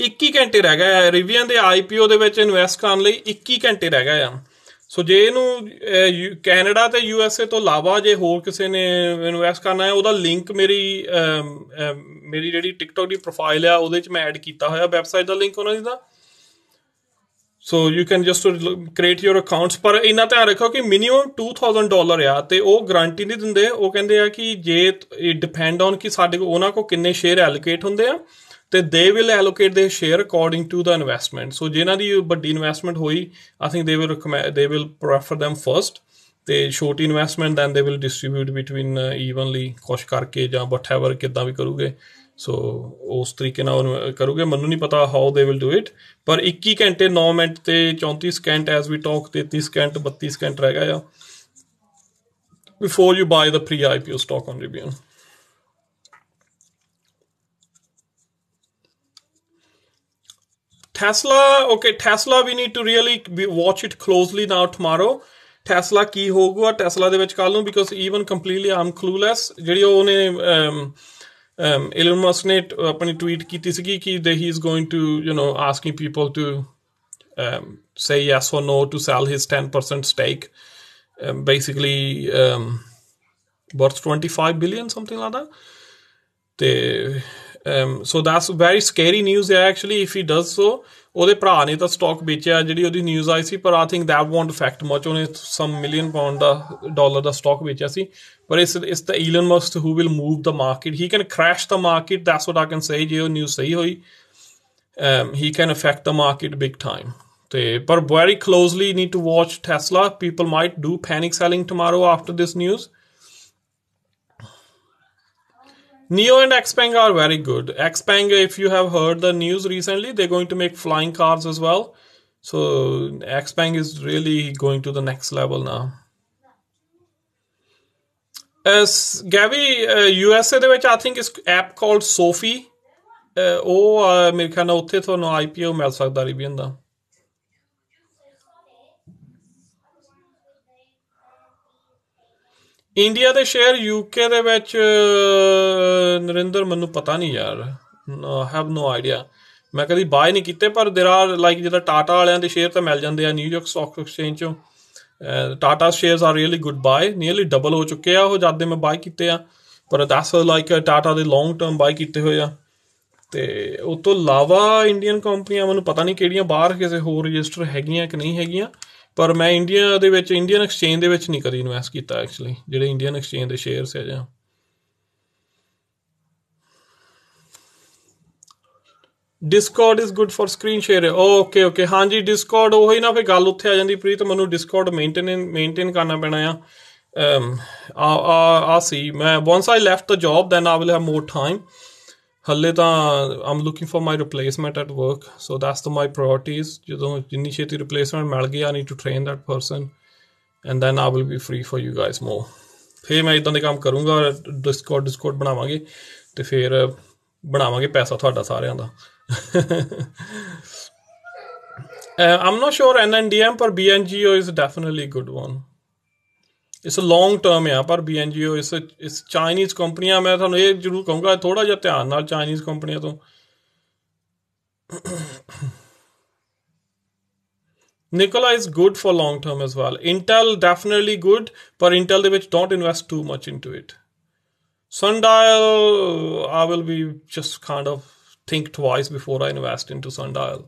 ਇੱਕੀ ਘੰਟੇ ਰਹਿ ਗਏ ਆ Rivian ਦੇ IPO ਦੇ ਵਿੱਚ ਇਨਵੈਸਟ ਕਰਨ ਲਈ. 21 ਘੰਟੇ ਰਹਿ ਗਏ ਆ. ਸੋ ਜੇ ਇਹਨੂੰ ਕੈਨੇਡਾ ਤੇ USA ਤੋਂ ਇਲਾਵਾ ਜੇ ਹੋਰ ਕਿਸੇ ਨੇ ਇਨਵੈਸਟ ਕਰਨਾ ਹੈ, ਉਹਦਾ ਲਿੰਕ ਮੇਰੀ ਜਿਹੜੀ TikTok ਦੀ ਪ੍ਰੋਫਾਈਲ ਆ ਉਹਦੇ 'ਚ ਮੈਂ ਐਡ ਕੀਤਾ ਹੋਇਆ, ਵੈਬਸਾਈਟ ਦਾ ਲਿੰਕ ਉਹਨਾਂ ਦੀ ਦਾ. So you can just create your accounts. ਪਰ ਇੰਨਾ ਧਿਆਨ ਰੱਖੋ ਕਿ ਮਿਨੀਮਮ $2,000 ਆ, ਤੇ ਉਹ ਗਰੰਟੀ ਨਹੀਂ ਦਿੰਦੇ. ਉਹ ਕਹਿੰਦੇ ਆ ਕਿ ਜੇ ਡਿਪੈਂਡ ਔਨ ਕਿ ਸਾਡੇ ਕੋਲ ਉਹਨਾਂ ਕੋਲ ਕਿੰਨੇ ਸ਼ੇਅਰ ਐਲੋਕੇਟ ਹੁੰਦੇ ਆ, ਤੇ they will allocate their share according to the investment. So ਜਿਨ੍ਹਾਂ ਦੀ ਵੱਡੀ ਇਨਵੈਸਟਮੈਂਟ ਹੋਈ, I think they will prefer them first. ਤੇ ਛੋਟੀ investment then they will distribute between evenly, ਕੁਛ ਕਰਕੇ ਜਾਂ whatever ਕਿੱਦਾਂ ਵੀ ਕਰੂਗੇ. ਸੋ ਉਸ ਤਰੀਕੇ ਨਾਲ ਕਰੂਗੇ. ਮੈਨੂੰ ਨਹੀਂ ਪਤਾ how they will do it. ਪਰ 21 ਘੰਟੇ 9 ਮਿੰਟ ਤੇ 34 second as we talk, 33 second 32 second ਰਹਿ ਗਿਆ ਆ before you buy the pre-IPO stock on Rivian. Tesla, we need to really watch it closely now tomorrow. Tesla ਕੀ ਹੋਊਗਾ Tesla ਦੇ ਵਿੱਚ ਕੱਲ ਨੂੰ, because even completely I'm clueless. ਜਿਹੜੀ ਉਹਨੇ Elon Musk ਨੇ ਆਪਣੀ ਟਵੀਟ ਕੀਤੀ ਸੀਗੀ ਕਿ he is going to, asking people to say yes or no to sell his 10% stake. Basically worth 25 billion, something like that. ਤੇ so that's very scary news actually if he does so. ਉਹਦੇ ਭਰਾ ਨੇ ਤਾਂ stock ਵੇਚਿਆ ਜਿਹੜੀ ਉਹਦੀ news ਆਈ ਸੀ, ਪਰ I think that won't affect much. ਉਹਨੇ some $1 million ਦਾ ਸਟਾਕ ਵੇਚਿਆ ਸੀ, ਪਰ it's the Elon Musk who will move the market. He can crash the market, that's what I can say. ਜੇ ਉਹ ਨਿਊਜ਼ ਸਹੀ ਹੋਈ, he can affect the market big time. ਪਰ very closely need to watch Tesla. People might do panic selling tomorrow after this news. NIO and XPeng are very good. XPeng, if you have heard the news recently, they're going to make flying cars as well. So XPeng is really going to the next level now. Gavi, USA ਦੇ ਵਿੱਚ I think is app called Sophie. ਉਹ ਮੇਰੇ ਖਿਆਲ ਨਾਲ ਉੱਥੇ ਤੁਹਾਨੂੰ IPO ਮਿਲ ਸਕਦਾ Rivian ਦਾ. India ਦੇ ਸ਼ੇਅਰ UK ਦੇ ਵਿੱਚ ਨਰਿੰਦਰ ਮੈਨੂੰ ਪਤਾ ਨਹੀਂ ਯਾਰ, ਹੈਵ ਨੋ ਆਈਡੀਆ. ਮੈਂ ਕਦੀ ਬਾਏ ਨਹੀਂ ਕੀਤੇ, ਪਰ ਦੇਰ ਆਰ ਲਾਈਕ ਜਿੱਦਾਂ ਟਾਟਾ ਵਾਲਿਆਂ ਦੇ ਸ਼ੇਅਰ ਤਾਂ ਮਿਲ ਜਾਂਦੇ ਆ ਨਿਊਯਾਰਕ ਸਟਾਕ ਐਕਸਚੇਂਜ 'ਚੋਂ. Tata shares are really good buy, nearly double ਹੋ ਚੁੱਕੇ ਆ ਉਹ ਜਦ ਦੇ ਮੈਂ ਬਾਏ ਕੀਤੇ ਆ. ਪਰ ਦੈਟਸ ਲਾਈਕ ਟਾਟਾ ਦੇ ਲੌਂਗ ਟਰਮ ਬਾਏ ਕੀਤੇ ਹੋਏ ਆ. ਤੇ ਉਸ ਤੋਂ ਇਲਾਵਾ ਇੰਡੀਅਨ ਕੰਪਨੀਆਂ ਮੈਨੂੰ ਪਤਾ ਨਹੀਂ ਕਿਹੜੀਆਂ ਬਾਹਰ ਕਿਸੇ ਹੋਰ ਰਜਿਸਟਰ ਹੈਗੀਆਂ ਕਿ ਨਹੀਂ ਹੈਗੀਆਂ, ਪਰ ਮੈਂ ਇੰਡੀਆ ਦੇ ਵਿੱਚ ਇੰਡੀਅਨ ਐਕਸਚੇਂਜ ਦੇ ਵਿੱਚ ਨਹੀਂ ਕਦੀ ਇਨਵੈਸਟ ਕੀਤਾ ਐਕਚੁਅਲੀ, ਜਿਹੜੇ ਇੰਡੀਅਨ ਐਕਸਚੇਂਜ ਦੇ ਸ਼ੇਅਰਸ ਹੈ ਜਾਂ. Discord is good for screen share. Okay ਹਾਂਜੀ Discord ਉਹੀ ਨਾ, ਫਿਰ ਗੱਲ ਉੱਥੇ ਆ ਜਾਂਦੀ ਪ੍ਰੀਤ, ਮੈਨੂੰ Discord ਮੇਨਟੇਨ ਕਰਨਾ ਪੈਣਾ ਆ. I'll see. ਮੈਂ once I left the job then I will have more time. ਹਲੇ ਤਾਂ I'm looking for my replacement at work, so that's my priorities. ਜਦੋਂ ਜਿੰਨੀ ਛੇਤੀ replacement ਮਿਲ ਗਈ I need to train that person and then I will be free for you guys more. फिर मैं इदां दे काम करूँगा, डिस्कॉर्ड बनावांगे ते फिर बनावांगे पैसा तुहाडा सारियां दा. I'm not sure NNDM, पर BNGO is definitely a good one. It's a long term है, पर BNGO is Chinese कंपनियां. मैं तुहानू ये जरूर कहूँगा थोड़ा जिहा ध्यान नाल Chinese कंपनियां तो. Nikola is good for long term as well. Intel definitely good, but Intel ਦੇ ਵਿੱਚ don't invest too much into it. Sundial, I will be just kind of think twice before I invest into Sundial.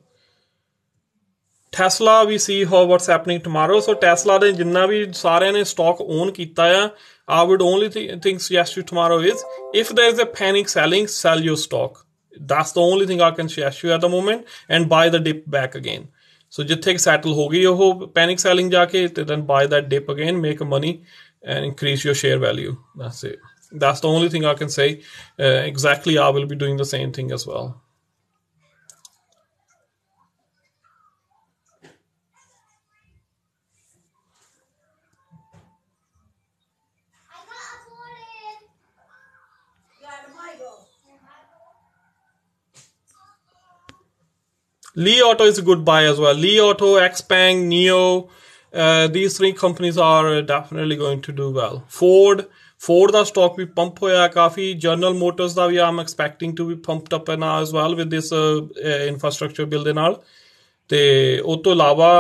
Tesla, we see how what's happening tomorrow. So Tesla ਦੇ ਜਿੰਨਾ ਵੀ ਸਾਰਿਆਂ ਨੇ stock own ਕੀਤਾ ਆ, I would only think suggest you tomorrow is if there is a panic selling, sell your stock. That's the only thing I can suggest you at the moment, and buy the dip back again. So ਜਿੱਥੇ settle ਹੋ ਗਈ ਉਹ panic selling ਜਾ ਕੇ, then buy that dip again, make money and increase your share value. That's it. That's the only thing I can say. Exactly, I will be doing the same thing as well. Li Auto is a good buy as well. Li Auto, Xpeng, Neo, these three companies are definitely going to do well. Ford the stock we pump ਹੋਇਆ ਕਾਫੀ. General Motors the we I'm expecting to be pumped up now as well with this infrastructure bill ਦੇ ਨਾਲ. ਤੇ ਉਸ ਤੋਂ ਇਲਾਵਾ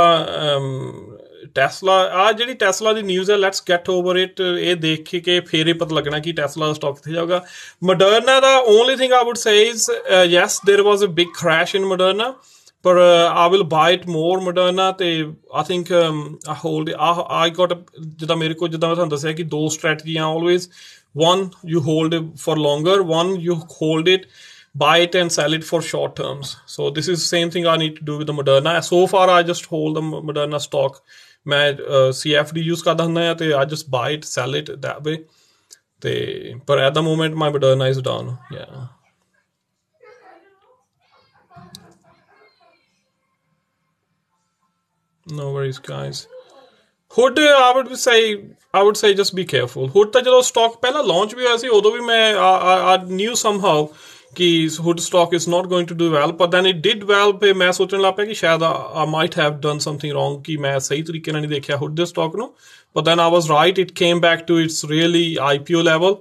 Tesla, ਆ ਜਿਹੜੀ Tesla ਦੀ news ਹੈ, ਲੈਟਸ ਗੈਟ ਓਵਰ ਇਟ. ਇਹ ਦੇਖ ਕੇ ਫੇਰ ਹੀ ਪਤਾ ਲੱਗਣਾ ਕਿ ਟੈਸਲਾ ਦਾ ਸਟਾਕ ਕਿੱਥੇ ਜਾਊਗਾ. Moderna the only thing I would say is yes, there was a big crash in Moderna, but I will buy it more. Moderna ਤੇ I think I hold it. I got ਜਿੱਦਾਂ ਮੇਰੇ ਕੋਲ, ਜਿੱਦਾਂ ਮੈਂ ਤੁਹਾਨੂੰ ਦੱਸਿਆ ਕਿ ਦੋ ਸਟ੍ਰੈਟਜੀਆਂ always. One, you hold it for longer. One, you hold it, buy it and sell it for short terms. So this is the same thing I need to do with the Moderna. So far I just hold the Moderna stock. मैं CFD use करदा हुंदा है ते I just buy it, sell it that way. ते पर at the moment my Moderna is down. Yeah. No worries, guys. Hood, I would say just be careful. Hood ਤਾਂ ਜਦੋਂ stock ਪਹਿਲਾਂ launch ਵੀ ਹੋਇਆ ਸੀ, ਉਦੋਂ ਵੀ ਮੈਂ I knew somehow ਕਿ Hood stock is not going to do well, but then it did well. ਤੇ ਮੈਂ ਸੋਚਣ ਲੱਗ ਪਿਆ ਕਿ ਸ਼ਾਇਦ I might have done something wrong, ਕਿ ਮੈਂ ਸਹੀ ਤਰੀਕੇ ਨਾਲ ਨਹੀਂ ਦੇਖਿਆ Hood ਦੇ stock ਨੂੰ. But then I was right. It came back to its really IPO level.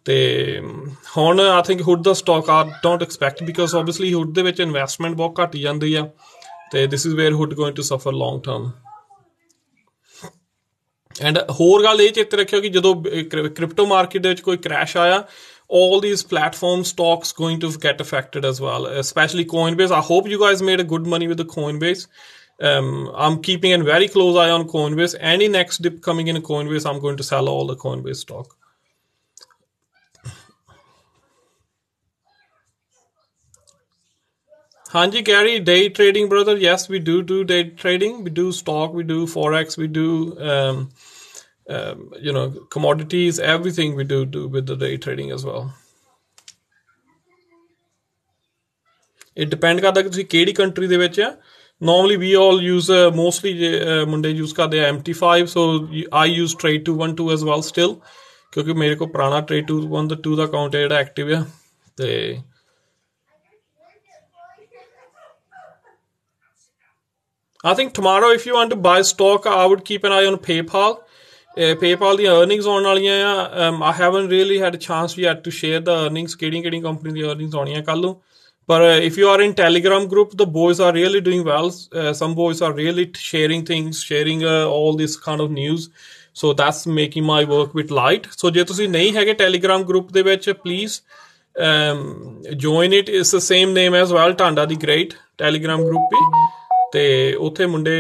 ਤੇ ਹੁਣ I think Hood the stock I don't expect, because obviously Hood ਦੇ ਵਿੱਚ investment ਬਹੁਤ ਘੱਟ ਜਾਂਦੀ ਆ. ਤੇ this is where Hood going to suffer long term. And ਹੋਰ ਗੱਲ ਇਹ ਚੇਤੇ ਰੱਖਿਓ ਕਿ ਜਦੋਂ ਕ੍ਰਿਪਟੋ ਮਾਰਕੀਟ ਦੇ ਵਿੱਚ ਕੋਈ ਕ੍ਰੈਸ਼ ਆਇਆ, all these platform stocks going to get affected as well, especially Coinbase. I hope you guys made a good money with the Coinbase. I'm keeping a very close eye on Coinbase. Any next dip coming in Coinbase, I'm going to sell all the Coinbase stock. Hanji Gary, day trading brother. Yes, we do day trading. We do stock, we do forex, we do commodities, everything we do with the day trading as well. It depend ਕਰਦਾ ਕਿ ਤੁਸੀਂ ਕਿਹੜੀ country ਦੇ ਵਿੱਚ ਆ. Normally we all use mostly ਮੁੰਡੇ use ਕਰਦੇ ਆ MT5, so I use Trade 212 as well still, ਕਿਉਂਕਿ ਮੇਰੇ ਕੋਲ ਪੁਰਾਣਾ Trade 212 ਦਾ ਅਕਾਊਂਟ ਹੈ ਜਿਹੜਾ ਐਕਟਿਵ ਆ. ਤੇ I think tomorrow, if you want to buy stock, I would keep an eye on PayPal. PayPal the earnings on ਵਾਲੀਆਂ ਆ. I haven't really had a chance yet to share the earnings. ਕਿਹੜੀ company ਦੀ earnings ਆਉਣੀਆਂ ਕੱਲ ਨੂੰ. But if you are in Telegram group, the boys are really doing well. Some boys are really sharing things, sharing all this kind of news. So that's making my work a bit light. So ਜੇ ਤੁਸੀਂ ਨਹੀਂ ਹੈਗੇ Telegram group ਦੇ ਵਿੱਚ, please join it. It's the same name as well, Tanda the Great Telegram group ਵੀ. ਤੇ ਉੱਥੇ ਮੁੰਡੇ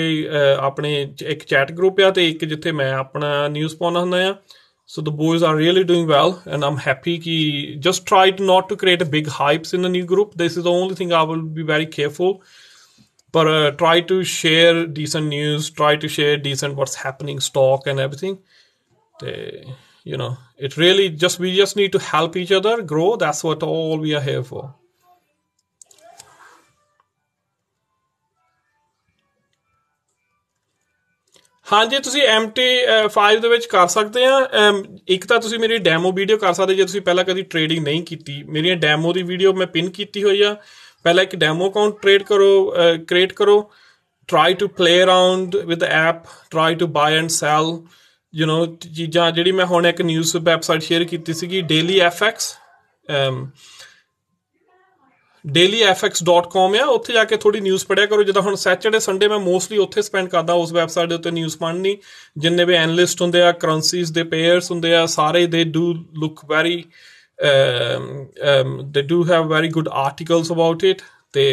ਆਪਣੇ ਇੱਕ ਚੈਟ ਗਰੁੱਪ ਆ ਤੇ ਇੱਕ ਜਿੱਥੇ ਮੈਂ ਆਪਣਾ ਨਿਊਜ਼ ਪਾਉਣਾ ਹੁੰਦਾ ਆ. So the boys are really doing well, and I'm happy ki just try not to create a big hypes in the new group. This is the only thing I will be very careful. But try to share decent news, try to share decent what's happening, stock and everything. It really we just need to help each other grow. That's what all we are here for. ਹਾਂਜੀ ਤੁਸੀਂ MT5 ਦੇ ਵਿੱਚ ਕਰ ਸਕਦੇ ਆ। ਇੱਕ ਤਾਂ ਤੁਸੀਂ ਮੇਰੀ ਡੈਮੋ ਵੀਡੀਓ ਕਰ ਸਕਦੇ ਜੇ ਤੁਸੀਂ ਪਹਿਲਾਂ ਕਦੀ ਟ੍ਰੇਡਿੰਗ ਨਹੀਂ ਕੀਤੀ। ਮੇਰੀਆਂ ਡੈਮੋ ਦੀ ਵੀਡੀਓ ਮੈਂ ਪਿਨ ਕੀਤੀ ਹੋਈ ਆ। ਪਹਿਲਾਂ ਇੱਕ ਡੈਮੋ ਅਕਾਊਂਟ ਕ੍ਰੀਏਟ ਕਰੋ, try to play around with the app, try to buy and sell, you know, ਚੀਜ਼ਾਂ। ਜਿਹੜੀ ਮੈਂ ਹੁਣ ਇੱਕ ਨਿਊਜ਼ ਵੈਬਸਾਈਟ ਸ਼ੇਅਰ ਕੀਤੀ ਸੀਗੀ DailyFX, dailyfx.com ਆ। ਉੱਥੇ ਜਾ ਕੇ ਥੋੜੀ ਨਿਊਜ਼ ਪੜ੍ਹਿਆ ਕਰੋ। ਜਿੱਦਾਂ ਹੁਣ ਸੈਚਰਡੇ ਸੰਡੇ ਮੈਂ ਮੋਸਟਲੀ ਉੱਥੇ ਸਪੈਂਡ ਕਰਦਾ ਉਸ ਵੈਬਸਾਈਟ ਦੇ ਉੱਤੇ ਨਿਊਜ਼ ਪੜ੍ਹਨੀ। ਜਿੰਨੇ ਵੀ ਐਨਲਿਸਟ ਹੁੰਦੇ ਆ, ਕਰੰਸੀਜ਼ ਦੇ ਪੇਅਰਸ ਹੁੰਦੇ ਆ, ਸਾਰੇ ਦੇ do look very they do have very good articles about it। ਤੇ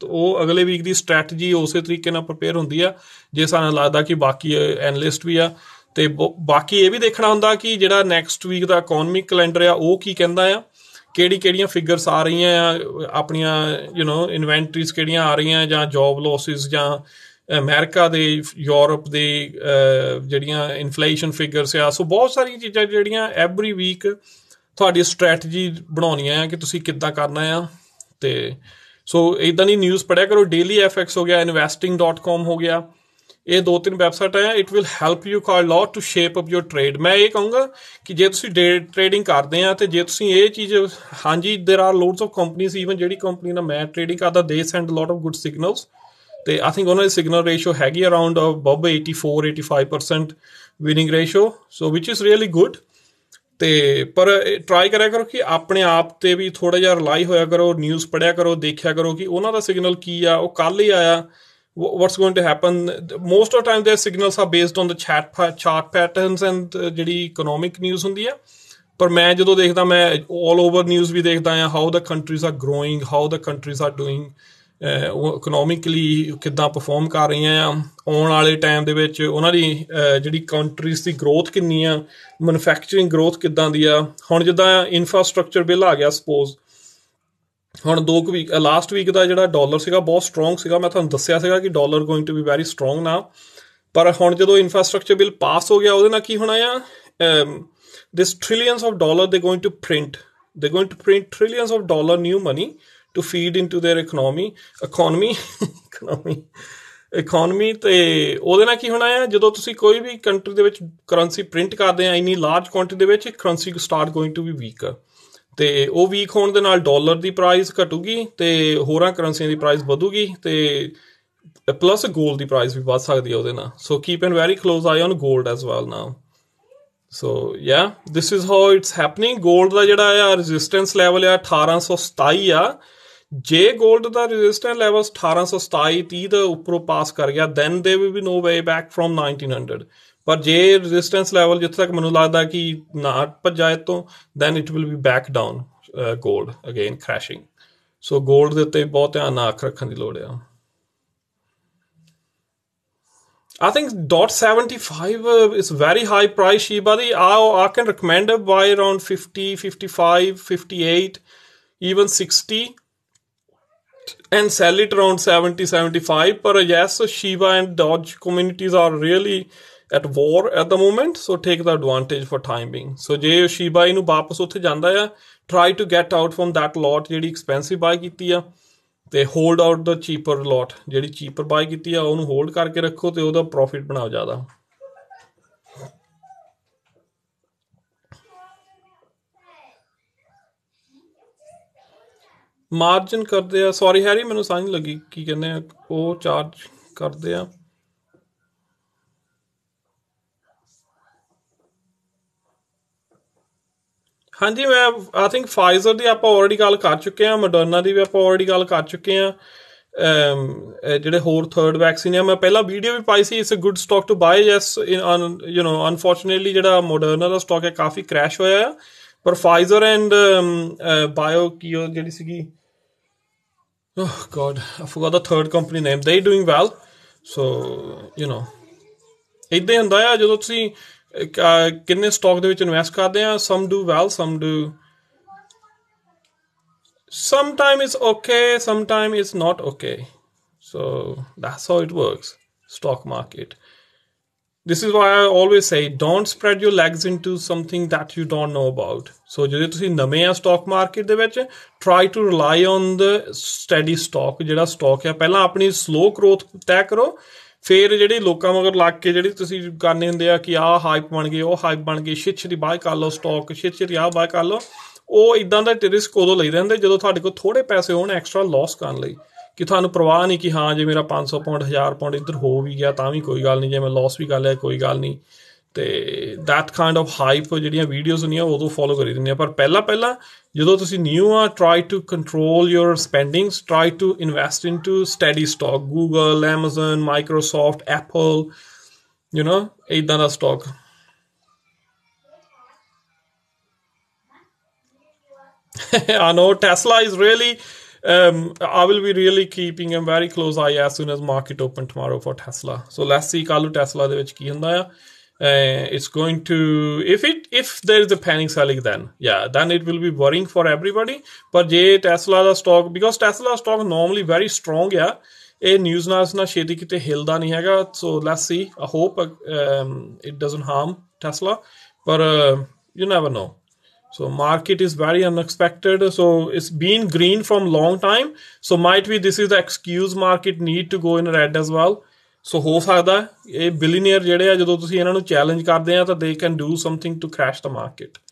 ਉਹ ਅਗਲੇ ਵੀਕ ਦੀ ਸਟ੍ਰੈਟਜੀ ਉਸੇ ਤਰੀਕੇ ਨਾਲ ਪ੍ਰਪੇਅਰ ਹੁੰਦੀ ਆ ਜੇ ਸਾਨੂੰ ਲੱਗਦਾ ਕਿ ਬਾਕੀ ਐਨਲਿਸਟ ਵੀ ਆ। ਤੇ ਬਾਕੀ ਇਹ ਵੀ ਦੇਖਣਾ ਹੁੰਦਾ ਕਿ ਜਿਹੜਾ ਨੈਕਸਟ ਵੀਕ ਦਾ ਇਕੋਨਮਿਕ ਕੈਲੰਡਰ ਆ ਉਹ ਕੀ ਕਹਿੰਦਾ ਆ, ਕਿਹੜੀਆਂ ਫਿਗਰਸ ਆ ਰਹੀਆਂ ਆ ਆਪਣੀਆਂ, ਇਨਵੈਂਟਰੀਜ਼ ਕਿਹੜੀਆਂ ਆ ਰਹੀਆਂ, ਜਾਂ ਜੋਬ ਲੋਸਿਸ, ਜਾਂ ਅਮਰੀਕਾ ਦੇ, ਯੂਰਪ ਦੇ ਜਿਹੜੀਆਂ ਇਨਫਲੇਸ਼ਨ ਫਿਗਰਸ ਆ। ਸੋ ਬਹੁਤ ਸਾਰੀਆਂ ਚੀਜ਼ਾਂ ਜਿਹੜੀਆਂ ਐਵਰੀ ਵੀਕ ਤੁਹਾਡੀ ਸਟ੍ਰੈਟਜੀ ਬਣਾਉਣੀਆਂ ਆ ਕਿ ਤੁਸੀਂ ਕਿੱਦਾਂ ਕਰਨਾ ਆ। ਤੇ ਸੋ ਇੱਦਾਂ ਦੀ ਨਿਊਜ਼ ਪੜ੍ਹਿਆ ਕਰੋ। DailyFX ਹੋ ਗਿਆ, investing.com ਹੋ ਗਿਆ, ਇਹ 2-3 ਵੈਬਸਾਈਟ ਹੈ। It will help you quite lot to shape up your trade. ਮੈਂ ਇਹ ਕਹੂੰਗਾ ਕਿ ਜੇ ਤੁਸੀਂ ਟ੍ਰੇਡਿੰਗ ਕਰਦੇ ਆ ਤੇ ਜੇ ਤੁਸੀਂ ਇਹ ਚੀਜ਼, ਹਾਂਜੀ ਦੇਰ R loads of companies, even ਜਿਹੜੀ ਕੰਪਨੀ ਨਾਲ ਮੈਂ ਟ੍ਰੇਡਿੰਗ ਕਰਦਾ ਦੇ send lot of good signals. ਤੇ ਆਈ ਥਿੰਕ ਉਹਨਾਂ ਦੀ ਸਿਗਨਲ ਰੇਸ਼ੋ ਹੈਗੀ around above 84-85% winning ratio, so which is really good. ਤੇ ਪਰ ਟਰਾਈ ਕਰਿਆ ਕਰੋ ਕਿ ਆਪਣੇ ਆਪ ਤੇ ਵੀ ਥੋੜਾ ਜਿਹਾ ਰਿਲਾਈ ਹੋਇਆ ਕਰੋ, ਨਿਊਜ਼ ਪੜ੍ਹਿਆ ਕਰੋ, ਦੇਖਿਆ ਕਰੋ ਕਿ ਉਹਨਾਂ ਦਾ ਸਿਗਨਲ ਕੀ ਆ, ਉਹ ਕੱਲ ਹੀ ਆਇਆ, what's going to happen. Most of the time their signals are based on the chart patterns and ਜਿਹੜੀ economic news ਹੁੰਦੀ ਆ। ਪਰ ਮੈਂ ਜਦੋਂ ਦੇਖਦਾ, ਮੈਂ all over news ਵੀ ਦੇਖਦਾ ਆ, how the countries are growing, how the countries are doing economically, ਕਿੱਦਾਂ ਪਰਫੋਰਮ ਕਰ ਰਹੀਆਂ ਆ ਆਉਣ ਵਾਲੇ ਟਾਈਮ ਦੇ ਵਿੱਚ, ਉਹਨਾਂ ਦੀ ਜਿਹੜੀ ਕੰਟਰੀਜ਼ ਦੀ ਗਰੋਥ ਕਿੰਨੀ ਆ, ਮੈਨੂਫੈਕਚਰਿੰਗ ਗਰੋਥ ਕਿੱਦਾਂ ਦੀ ਆ। ਹੁਣ ਜਿੱਦਾਂ ਇਨਫਰਾਸਟਰਕਚਰ ਬਿੱਲ ਆ ਗਿਆ, ਸਪੋਜ਼ ਹੁਣ 2 ਵੀਕ ਲਾਸਟ ਵੀਕ ਦਾ ਜਿਹੜਾ ਡਾਲਰ ਸੀਗਾ ਬਹੁਤ ਸਟਰੋਂਗ ਸੀਗਾ। ਮੈਂ ਤੁਹਾਨੂੰ ਦੱਸਿਆ ਸੀਗਾ ਕਿ dollar going to be very strong ਨਾ। ਪਰ ਹੁਣ ਜਦੋਂ ਇਨਫਰਾਸਟਰਕਚਰ ਬਿੱਲ ਪਾਸ ਹੋ ਗਿਆ, ਉਹਦੇ ਨਾਲ ਕੀ ਹੋਣਾ ਆ, this trillions of dollar they going to print trillions of dollar new money to feed into their economy ਤੇ ਉਹਦੇ ਨਾਲ ਕੀ ਹੋਣਾ ਆ, ਜਦੋਂ ਤੁਸੀਂ ਕੋਈ ਵੀ ਕੰਟਰੀ ਦੇ ਵਿੱਚ ਕਰੰਸੀ ਪ੍ਰਿੰਟ ਕਰਦੇ ਆ ਇੰਨੀ ਲਾਰਜ ਕੁਆਂਟਿਟੀ ਦੇ ਵਿੱਚ, currency start going to be weak. ਤੇ ਉਹ ਵੀਕ ਹੋਣ ਦੇ ਨਾਲ ਡਾਲਰ ਦੀ ਪ੍ਰਾਈਸ ਘਟੂਗੀ ਤੇ ਹੋਰਾਂ ਕਰੰਸੀਆਂ ਦੀ ਪ੍ਰਾਈਸ ਵਧੂਗੀ, ਤੇ ਪਲੱਸ ਗੋਲਡ ਦੀ ਪ੍ਰਾਈਸ ਵੀ ਵੱਧ ਸਕਦੀ ਹੈ ਉਹਦੇ ਨਾਲ। So keep an very close eye on gold as well now. So ya this is how it's happening. Gold ਦਾ ਜਿਹੜਾ ਆ ਰੈਜ਼ਿਸਟੈਂਸ ਲੈਵਲ ਆ 1827 ਆ। ਜੇ ਗੋਲਡ ਦਾ ਰੈਜ਼ਿਸਟੈਂਸ ਲੈਵਲ 1827-30 ਦੇ ਉੱਪਰੋਂ ਪਾਸ ਕਰ ਗਿਆ, then they will be no way back from 1900। ਪਰ ਜੇ ਰੈਜ਼ਿਸਟੈਂਸ ਲੈਵਲ ਜਿੱਥੇ ਤੱਕ ਮੈਨੂੰ ਲੱਗਦਾ ਕਿ ਨਾ ਭੱਜਾ ਤੋਂ, then it will be back down gold again crashing. So gold ਦੇ ਉੱਤੇ ਬਹੁਤ ਧਿਆਨ ਨਾਲ ਅੱਖ ਰੱਖਣ ਦੀ ਲੋੜ ਆ। I think $0.75 is very high price, Shiba. I can recommend a buy around 50, 55, 58, even 60. And sell it around 70, 75. But yes, Shiba and Doge communities are really at war at the moment. So take the advantage for time being. So ਜੇ Shiba ਨੂੰ ਵਾਪਸ ਉੱਥੇ ਜਾਂਦਾ ਆ, try to get out from that lot ਜਿਹੜੀ expensive buy ਕੀਤੀ ਆ, ਤੇ hold out the cheaper lot ਜਿਹੜੀ cheaper buy ਕੀਤੀ ਆ ਉਹਨੂੰ hold ਕਰਕੇ ਰੱਖੋ ਤੇ ਉਹਦਾ profit ਬਣਾਓ ਜ਼ਿਆਦਾ। ਮਾਰਜਨ ਕਰਦੇ ਆ, ਸੌਰੀ ਹੈਰੀ ਮੈਨੂੰ ਸਮਝ ਲੱਗੀ ਕੀ ਕਹਿੰਦੇ ਆ, ਉਹ ਚਾਰਜ ਕਰਦੇ ਆ। ਹਾਂਜੀ ਮੈਂ ਆਈ ਥਿੰਕ ਫਾਈਜ਼ਰ ਦੀ ਆਪਾਂ ਆਲਰੇਡੀ ਗੱਲ ਕਰ ਚੁੱਕੇ ਹਾਂ, ਮੋਡਰਨਾ ਦੀ ਵੀ ਆਪਾਂ ਆਲਰੇਡੀ ਗੱਲ ਕਰ ਚੁੱਕੇ ਹਾਂ। ਜਿਹੜੇ ਹੋਰ ਥਰਡ ਵੈਕਸੀਨ ਆ ਮੈਂ ਪਹਿਲਾਂ ਵੀਡੀਓ ਵੀ ਪਾਈ ਸੀ, it's a good stock to buy. Yes unfortunately ਜਿਹੜਾ ਮੋਡਰਨਾ ਦਾ ਸਟਾਕ ਹੈ ਕਾਫੀ ਕ੍ਰੈਸ਼ ਹੋਇਆ ਆ, ਪਰ ਫਾਈਜ਼ਰ ਐਂਡ ਬਾਇਓ ਕੀ ਉਹ ਜਿਹੜੀ ਸੀਗੀ, oh god I forgot the third company name, they doing well. So ਇੱਦਾਂ ਹੀ ਹੁੰਦਾ ਆ ਜਦੋਂ ਤੁਸੀਂ ਕਿੰਨੇ ਸਟਾਕ ਦੇ ਵਿੱਚ ਇਨਵੈਸਟ ਕਰਦੇ ਆ, some do well, some do, sometime it's okay, sometime it's not okay. So that's how it works, stock market. This is why I always say don't spread your legs into something that you don't know about. So ਜਦੋਂ ਤੁਸੀਂ ਨਵੇਂ ਆ stock market ਦੇ ਵਿੱਚ, try to rely on the steady stock। ਜਿਹੜਾ stock ਹੈ ਪਹਿਲਾਂ ਆਪਣੀ ਸਲੋ ਗਰੋਥ ਤੈਅ ਕਰੋ, ਫਿਰ ਜਿਹੜੇ ਲੋਕਾਂ ਮਗਰ ਲੱਗ ਕੇ ਜਿਹੜੀ ਤੁਸੀਂ ਕਰਨੇ ਹੁੰਦੇ ਆ ਕਿ ਆਹ ਹਾਈਪ ਬਣ ਗਈ, ਉਹ ਹਾਈਪ ਬਣ ਗਈ, ਛੇਤੀ ਬਾਏ ਕਰ ਲਓ ਸਟਾਕ, ਛੇਤੀ ਆਹ ਬਾਏ ਕਰ ਲਓ, ਉਹ ਇਦਾਂ ਦਾ ਰਿਸਕ ਉਦੋਂ ਲਈ ਰਹਿੰਦੇ ਜਦੋਂ ਤੁਹਾਡੇ ਕੋਲ ਥੋੜੇ ਪੈਸੇ ਹੋਣ ਐਕਸਟਰਾ ਲੋਸ ਕਰਨ ਲਈ, ਕਿ ਤੁਹਾਨੂੰ ਪਰਵਾਹ ਨਹੀਂ ਕਿ ਹਾਂ ਜੇ ਮੇਰਾ 500 ਪਾਉਂਡ 1000 ਪਾਉਂਡ ਇੱਧਰ ਹੋ ਵੀ ਗਿਆ ਤਾਂ ਵੀ ਕੋਈ ਗੱਲ ਨਹੀਂ, ਜੇ ਮੈਂ ਲੋਸ ਵੀ ਕਰ ਲਿਆ ਕੋਈ ਗੱਲ ਨਹੀਂ। ਤੇ ਦੈਟ ਕਾਈਂਡ ਆਫ ਹਾਈਪ ਜਿਹੜੀਆਂ ਵੀਡੀਓਜ਼ ਹੁੰਦੀਆਂ ਉਦੋਂ ਫੋਲੋ ਕਰੀ ਦਿੰਦੀਆਂ। ਪਰ ਪਹਿਲਾਂ ਜਦੋਂ ਤੁਸੀਂ ਨਿਊ ਆ, try to control your spendings, try to invest into steady stock, Google, Amazon, Microsoft, Apple, ਇੱਦਾਂ ਦਾ ਸਟਾਕ। I know Tesla is really I will be really keeping a very close eye as soon as market open tomorrow for Tesla. So let's see ਕੱਲ Tesla ਦੇ ਵਿੱਚ ਕੀ ਹੁੰਦਾ ਆ। It's going to, if there is a panic selling, then it will be worrying for everybody. ਪਰ ਜੇ Tesla the stock, because Tesla stock normally very strong ਆ, ਇਹ news ਨਾਲ ਛੇਤੀ ਕਿਤੇ ਹਿਲਦਾ ਨਹੀਂ ਹੈਗਾ। So let's see, I hope it doesn't harm Tesla, but you never know. So market is very unexpected. So it's been green from long time. So might be this is the excuse market need to go in red as well. So ਹੋ ਸਕਦਾ ਇਹ billionaire ਜਿਹੜੇ ਆ ਜਦੋਂ ਤੁਸੀਂ ਇਹਨਾਂ ਨੂੰ challenge ਕਰਦੇ ਆ ਤਾਂ they can do something to crash the market.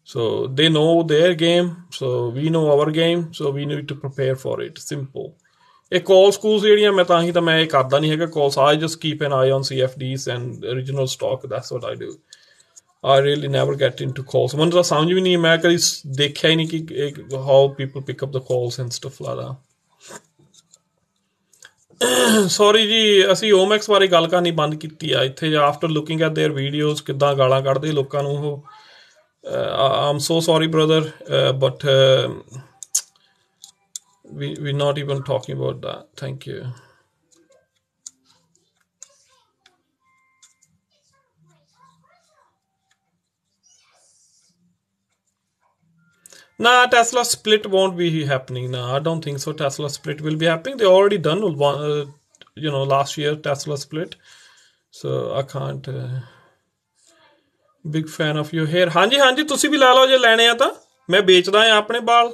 So they know their game. So we know our game. So we need to prepare for it. Simple. ਇਹ call schools ਜਿਹੜੀਆਂ ਮੈਂ ਤਾਂ ਇਹ ਕਰਦਾ ਨਹੀਂ ਹੈਗਾ calls. I just keep an eye on CFDs and original stock. That's what I do. I really never get into calls. ਮੈਨੂੰ ਤਾਂ ਸਮਝ ਵੀ ਨਹੀਂ, ਮੈਂ ਕਦੀ ਦੇਖਿਆ ਹੀ ਨਹੀਂ ਕਿ how people pick up the calls and stuff like that. Sorry ਜੀ, ਅਸੀਂ OMX ਬਾਰੇ ਗੱਲ ਕਰਨੀ ਬੰਦ ਕੀਤੀ ਆ ਇੱਥੇ। After looking at there videos ਕਿੱਦਾਂ ਗਾਲਾਂ ਕੱਢਦੇ ਲੋਕਾਂ ਨੂੰ ਉਹ। I'm so sorry brother, but we're not even talking about that. Thank you. Nah, Tesla split won't be happening. Nah, I don't think so. Tesla split will be happening. They already done one, last year Tesla split. So I can't. Big fan of your hair. ਹਾਂਜੀ ਤੁਸੀਂ ਵੀ ਲੈ ਲਓ ਜੇ ਲੈਣੇ ਆ ਤਾਂ। ਮੈਂ ਵੇਚਦਾ ਆ ਆਪਣੇ ਵਾਲ,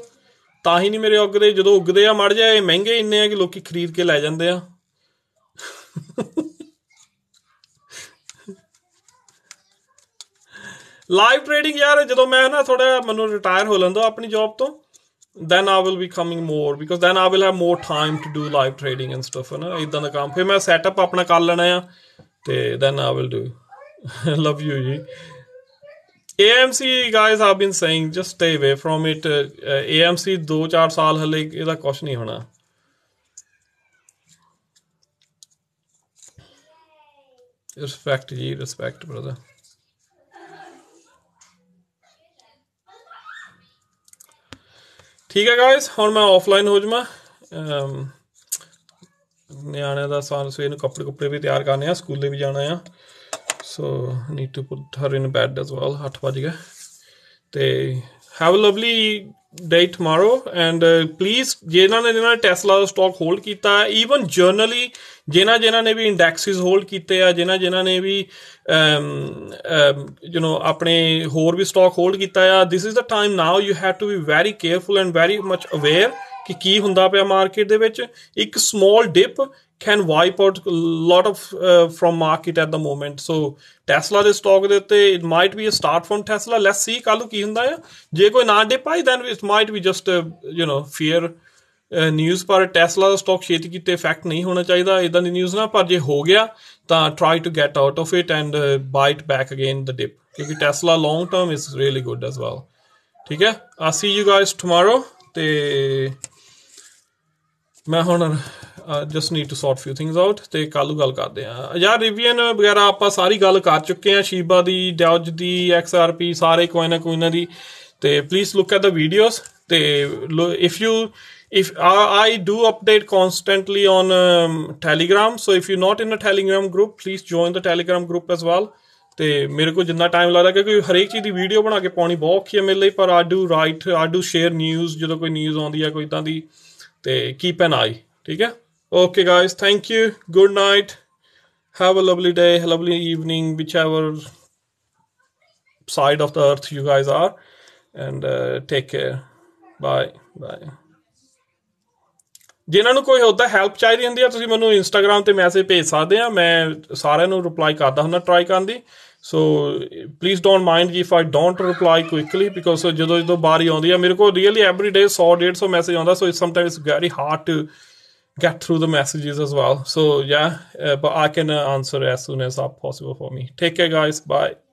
ਤਾਂ ਹੀ ਨਹੀਂ ਮੇਰੇ ਉੱਗਦੇ। ਜਦੋਂ ਉੱਗਦੇ ਆ ਮੜ ਜਾ, ਇਹ ਮਹਿੰਗੇ ਇੰਨੇ ਆ ਕਿ ਲੋਕੀ ਖਰੀਦ ਕੇ ਲੈ ਜਾਂਦੇ ਆ। ਲਾਈਵ ਟ੍ਰੇਡਿੰਗ ਯਾਰ, ਜਦੋਂ ਮੈਂ ਨਾ ਥੋੜਾ ਮੈਨੂੰ ਰਿਟਾਇਰ ਹੋ ਲੈਂਦਾ ਆਪਣੀ ਜੌਬ ਤੋਂ, then I will be coming more, because then I will have more time to do live trading and stuff, ਹੈ ਨਾ, ਇੱਦਾਂ ਦਾ ਕੰਮ। ਫਿਰ ਮੈਂ ਸੈਟਅਪ ਆਪਣਾ ਕਰ ਲੈਣਾ ਆ ਤੇ then I will do. Love you ਜੀ। AMC guys have been saying just stay away from it. AMC 2-4 ਸਾਲ ਹਲੇ ਇਹਦਾ ਕੁਛ ਨਹੀਂ ਹੋਣਾ। ਰਿਸਪੈਕਟ ਜੀ, ਰਿਸਪੈਕਟ ਬ੍ਰਦਰ। ਠੀਕ ਹੈ ਗਾਇਸ, ਹੁਣ ਮੈਂ ਆਫਲਾਈਨ ਹੋ ਜਾਵਾਂ। ਨਿਆਣਿਆਂ ਦਾ ਸਵੇਰ ਨੂੰ ਕੱਪੜੇ ਵੀ ਤਿਆਰ ਕਰਨੇ ਆ, ਸਕੂਲੇ ਵੀ ਜਾਣਾ ਆ। So need to put her in bed as well. 8 ਵਜ ਗਏ। ਤੇ have a lovely day tomorrow, and please ਜਿਨ੍ਹਾਂ ਨੇ ਟੈਸਲਾ ਦਾ ਸਟਾਕ ਹੋਲਡ ਕੀਤਾ, ਈਵਨ ਜਰਨਲੀ ਜਿਨ੍ਹਾਂ ਨੇ ਵੀ ਇੰਡੈਕਸਿਸ ਹੋਲਡ ਕੀਤੇ ਆ, ਜਿਨ੍ਹਾਂ ਨੇ ਵੀ ਆਪਣੇ ਹੋਰ ਵੀ ਸਟਾਕ ਹੋਲਡ ਕੀਤਾ ਆ, this is the time now you have to be very careful and very much aware ਕਿ ਕੀ ਹੁੰਦਾ ਪਿਆ ਮਾਰਕੀਟ ਦੇ ਵਿੱਚ। ਇੱਕ small dip can wipe out a lot of from market at the moment. So Tesla ਦੇ stock ਦੇ ਉੱਤੇ it might be a start from Tesla. Let's see ਕੱਲ ਨੂੰ ਕੀ ਹੁੰਦਾ ਆ। ਜੇ ਕੋਈ ਨਾ dip I then it might be just fear news. ਪਰ ਟੈਸਲਾ ਦਾ ਸਟਾਕ ਛੇਤੀ ਕਿਤੇ ਇਫੈਕਟ ਨਹੀਂ ਹੋਣਾ ਚਾਹੀਦਾ ਇੱਦਾਂ ਦੀ ਨਿਊਜ਼ ਨਾਲ। ਪਰ ਜੇ ਹੋ ਗਿਆ ਤਾਂ try to get out of it and bite back again the dip, ਕਿਉਂਕਿ Tesla long term is really good as well. ਠੀਕ ਹੈ, ਆ ਸੀ ਯੂ ਗਾਇਜ਼ ਟੁਮਾਰੋ। ਤੇ ਮੈਂ ਹੁਣ just need to sort few things out, ਤੇ ਕੱਲ੍ਹ ਨੂੰ ਗੱਲ ਕਰਦੇ ਹਾਂ ਯਾਰ। ਰਿਵੀਅਨ ਵਗੈਰਾ ਆਪਾਂ ਸਾਰੀ ਗੱਲ ਕਰ ਚੁੱਕੇ ਹਾਂ, ਸ਼ੀਬਾ ਦੀ, ਡੌਜ ਦੀ, XRP, ਸਾਰੇ ਕੋਇਨਾਂ ਦੀ। ਤੇ please look at the videos. ਤੇ if I do update constantly on Telegram, so if you're not in a Telegram group, please join the Telegram group as well. ਤੇ ਮੇਰੇ ਕੋਲ ਜਿੰਨਾ ਟਾਈਮ ਲੱਗਦਾ, ਕਿਉਂਕਿ ਹਰੇਕ ਚੀਜ਼ ਦੀ ਵੀਡੀਓ ਬਣਾ ਕੇ ਪਾਉਣੀ ਬਹੁਤ ਔਖੀ ਹੈ ਮੇਰੇ ਲਈ, ਪਰ I do share news ਜਦੋਂ ਕੋਈ ਨਿਊਜ਼ ਆਉਂਦੀ ਹੈ ਕੋਈ ਇੱਦਾਂ ਦੀ। ਤੇ keep an eye, ਠੀਕ ਹੈ। Okay guys, thank you, good night, have a lovely day, a lovely evening, whichever side of the earth you guys are, and take care. Bye. ਜਿਨ੍ਹਾਂ ਨੂੰ ਕੋਈ ਉੱਦਾਂ ਹੈਲਪ ਚਾਹੀਦੀ ਹੁੰਦੀ ਆ ਤੁਸੀਂ ਮੈਨੂੰ ਇੰਸਟਾਗ੍ਰਾਮ ਤੇ ਮੈਸੇਜ ਭੇਜ ਸਕਦੇ ਆ ਮੈਂ ਸਾਰਿਆਂ ਨੂੰ ਰਿਪਲਾਈ ਕਰਦਾ ਹੁੰਦਾ ਟਰਾਈ ਕਰਨ ਦੀ so please don't mind if I don't reply quickly because ਜਦੋਂ ਵਾਰੀ ਆਉਂਦੀ ਆ ਮੇਰੇ ਕੋਲ ਰੀਅਲੀ ਐਵਰੀ ਡੇ 100-150 ਮੈਸੇਜ ਆਉਂਦਾ so sometimes it's very hard to get through the messages as well. So yeah, but I can answer as soon as possible for me. Take care guys, bye.